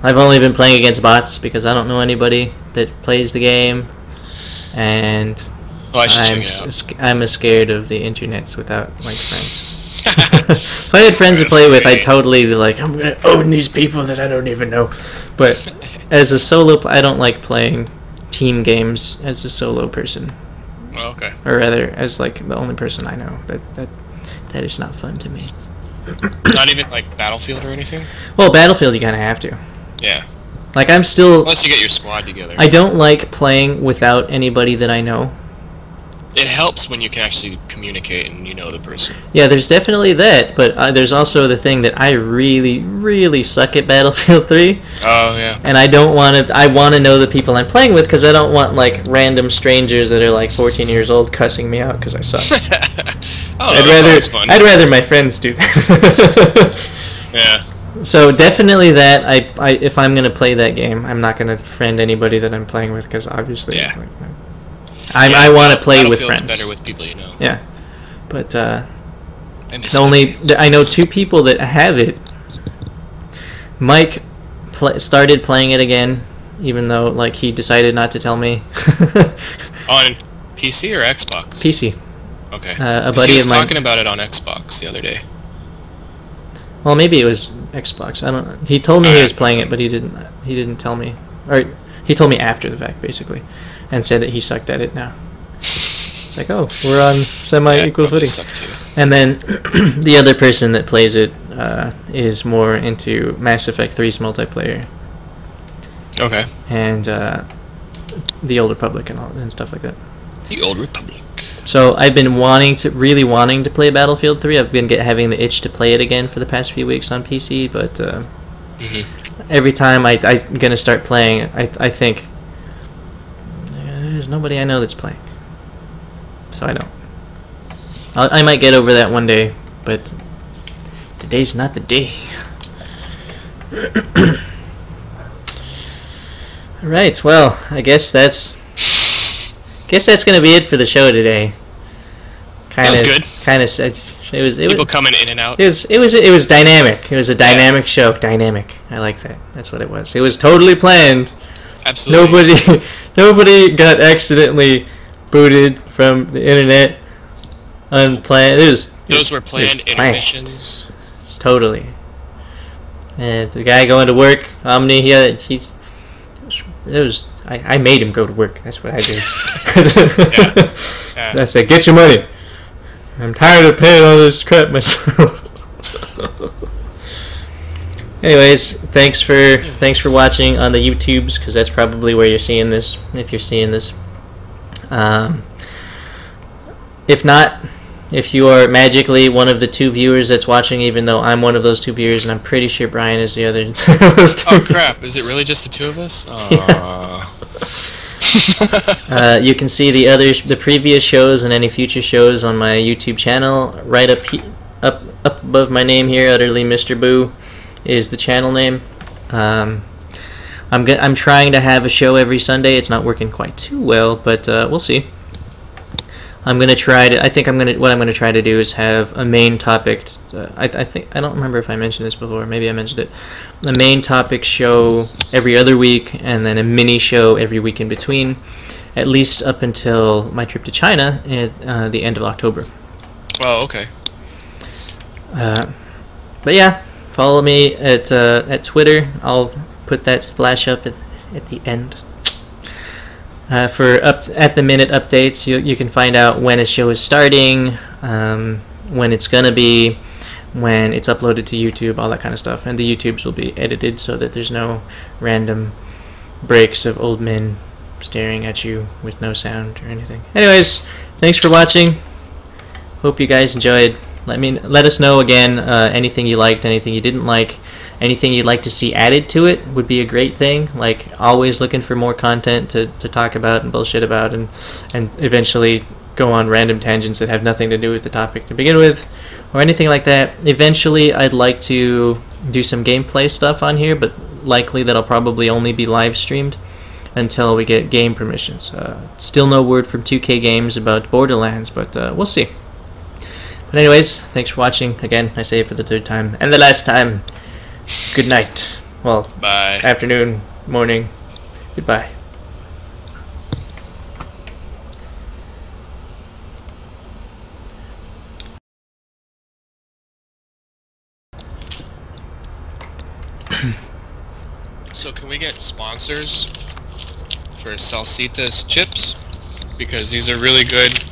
I've only been playing against bots because I don't know anybody that plays the game, and I'm scared of the internets without like friends. If I had friends to play with, I'd totally be like, I'm gonna own these people that I don't even know. But as a solo, I don't like playing team games as a solo person. Oh, okay. Or rather, as like the only person I know. That is not fun to me. Not even like Battlefield or anything? Well, Battlefield you kind of have to. Yeah. Like I'm still. Unless you get your squad together. I don't like playing without anybody that I know. It helps when you can actually communicate and you know the person. Yeah, there's definitely that, but there's also the thing that I really, really suck at Battlefield 3. Oh, yeah. And I don't want to. I want to know the people I'm playing with because I don't want like random strangers that are like 14 years old cussing me out because I suck. I'd rather my friends do that. Yeah. So definitely that. I if I'm gonna play that game, I'm not gonna friend anybody that I'm playing with because obviously. Yeah. I want to play with friends. Better with people you know. Yeah, but I know 2 people that have it. Mike started playing it again, even though like he decided not to tell me. On PC or Xbox? PC. Okay. A buddy he was of mine talking about it on Xbox the other day. Well, maybe it was Xbox. I don't know. He told me he was playing it, but he didn't tell me. Or he told me after the fact, basically. And said that he sucked at it now. It's like, oh, we're on semi-equal footing. And then the other person that plays it is more into Mass Effect 3's multiplayer. Okay. And the Old Republic and stuff like that. The Old Republic. So I've been really wanting to play Battlefield 3. I've been having the itch to play it again for the past few weeks on PC, but every time I'm gonna start playing, I think. There's nobody I know that's playing, so I don't. I might get over that one day, but today's not the day. All right, well, I guess that's gonna be it for the show today. That was good. It was people coming in and out. It was dynamic. It was a dynamic show. Dynamic. I like that. That's what it was. It was totally planned. Absolutely. Nobody got accidentally booted from the internet unplanned. Those were planned intermissions. It's totally. And the guy going to work, Omni, I made him go to work. That's what I did. Yeah. I said, get your money. I'm tired of paying all this crap myself. Anyways, thanks for watching on the YouTubes, because that's probably where you're seeing this, if you're seeing this. If not, if you are magically one of the 2 viewers that's watching, even though I'm one of those 2 viewers, and I'm pretty sure Brian is the other. Oh crap! Is it really just the 2 of us? You can see the previous shows and any future shows on my YouTube channel. Right up above my name here, Utterly Mr. Boo, is the channel name. I'm trying to have a show every Sunday. It's not working quite too well, but we'll see. I'm gonna try to. What I'm gonna try to do is have a main topic. I don't remember if I mentioned this before. Maybe I mentioned it. A main topic show every other week, and then a mini show every week in between, at least up until my trip to China at the end of October. Oh, okay. But yeah, follow me at Twitter. I'll put that splash up at the end. For at the minute updates, you can find out when a show is starting, when it's gonna be, when it's uploaded to YouTube, all that kind of stuff. And the YouTubes will be edited so that there's no random breaks of old men staring at you with no sound or anything. Anyways, thanks for watching. Hope you guys enjoyed. Let us know again anything you liked, anything you didn't like, anything you'd like to see added to it would be a great thing. Like, always looking for more content to talk about and bullshit about, and eventually go on random tangents that have nothing to do with the topic to begin with, or anything like that. Eventually, I'd like to do some gameplay stuff on here, but likely that'll probably only be live streamed until we get game permissions. Still no word from 2K Games about Borderlands, but we'll see. But anyways, thanks for watching. Again, I say it for the third time and the last time. Good night. Well, bye. Afternoon, morning. Goodbye. So can we get sponsors for Salsitas chips? Because these are really good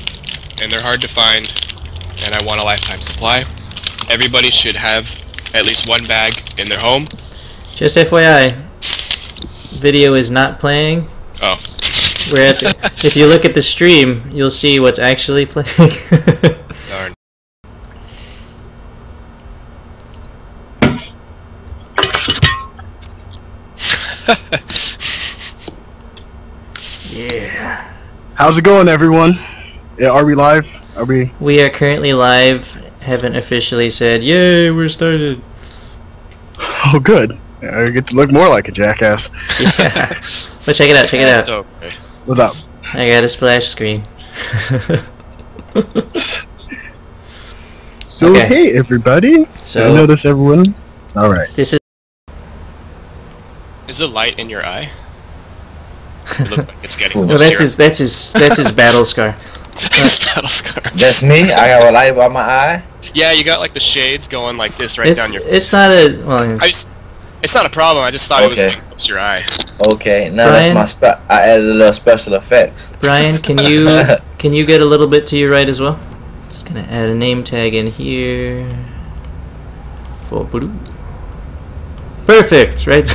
and they're hard to find, and I want a lifetime supply. Everybody should have at least one bag in their home. Just FYI, video is not playing. Oh. We're at if you look at the stream, you'll see what's actually playing. Darn. Yeah. How's it going, everyone? Yeah, are we live? Are we? We are currently live. Haven't officially said, yay, we're started. Oh, good. I get to look more like a jackass. Yeah. Well, check it out, check it out. Okay. What's up? I got a splash screen. So, okay. Hey, everybody. So, I notice everyone. Alright. This is... Is the light in your eye? It looks like it's getting No, that's his battle scar. His battle scar. That's me? I got a light by my eye? Yeah, you got like the shades going like this right down your face. It's not a... Well, it's not a problem, I just thought it was against your eye. Okay, now Brian? that's my I added a little special effects. Brian, can you get a little bit to your right as well? Just gonna add a name tag in here for blue. Perfect, right?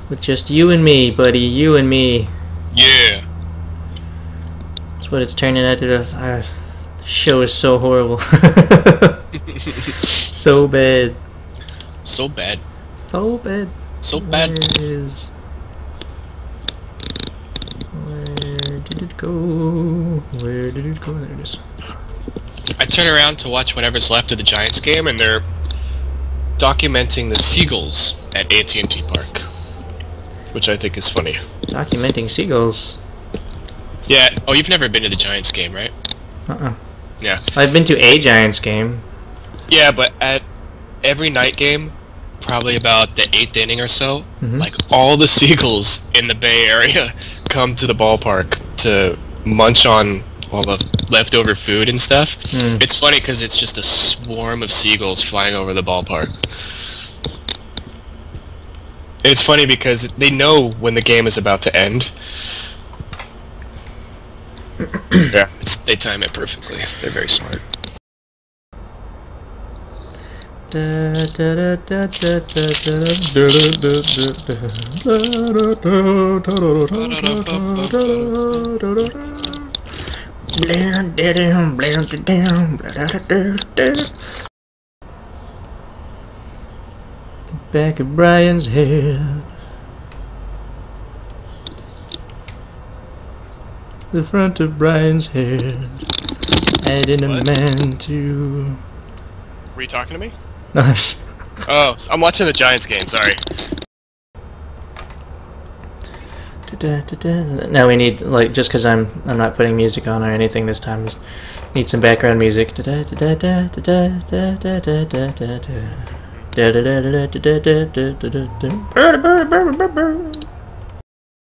With just you and me, buddy, you and me. Yeah. That's what it's turning out to. Our show is so horrible. So bad. So bad. So bad. So bad. Where did it go? Where did it go? There it is. I turn around to watch whatever's left of the Giants game, and they're documenting the seagulls at AT&T Park, which I think is funny. Documenting seagulls? Yeah. Oh, you've never been to the Giants game, right? Uh-uh. Yeah. I've been to a Giants game. Yeah, but at every night game, probably about the 8th inning or so, like all the seagulls in the Bay Area come to the ballpark to munch on all the leftover food and stuff. It's funny because it's just a swarm of seagulls flying over the ballpark. It's funny because they know when the game is about to end. Yeah, they time it perfectly. They're very smart. Back of Brian's head, the front of Brian's head, adding a man to... Were you talking to me? No. Oh, I'm watching the Giants game, sorry. Now we need, like, just because I'm not putting music on or anything this time, just need some background music.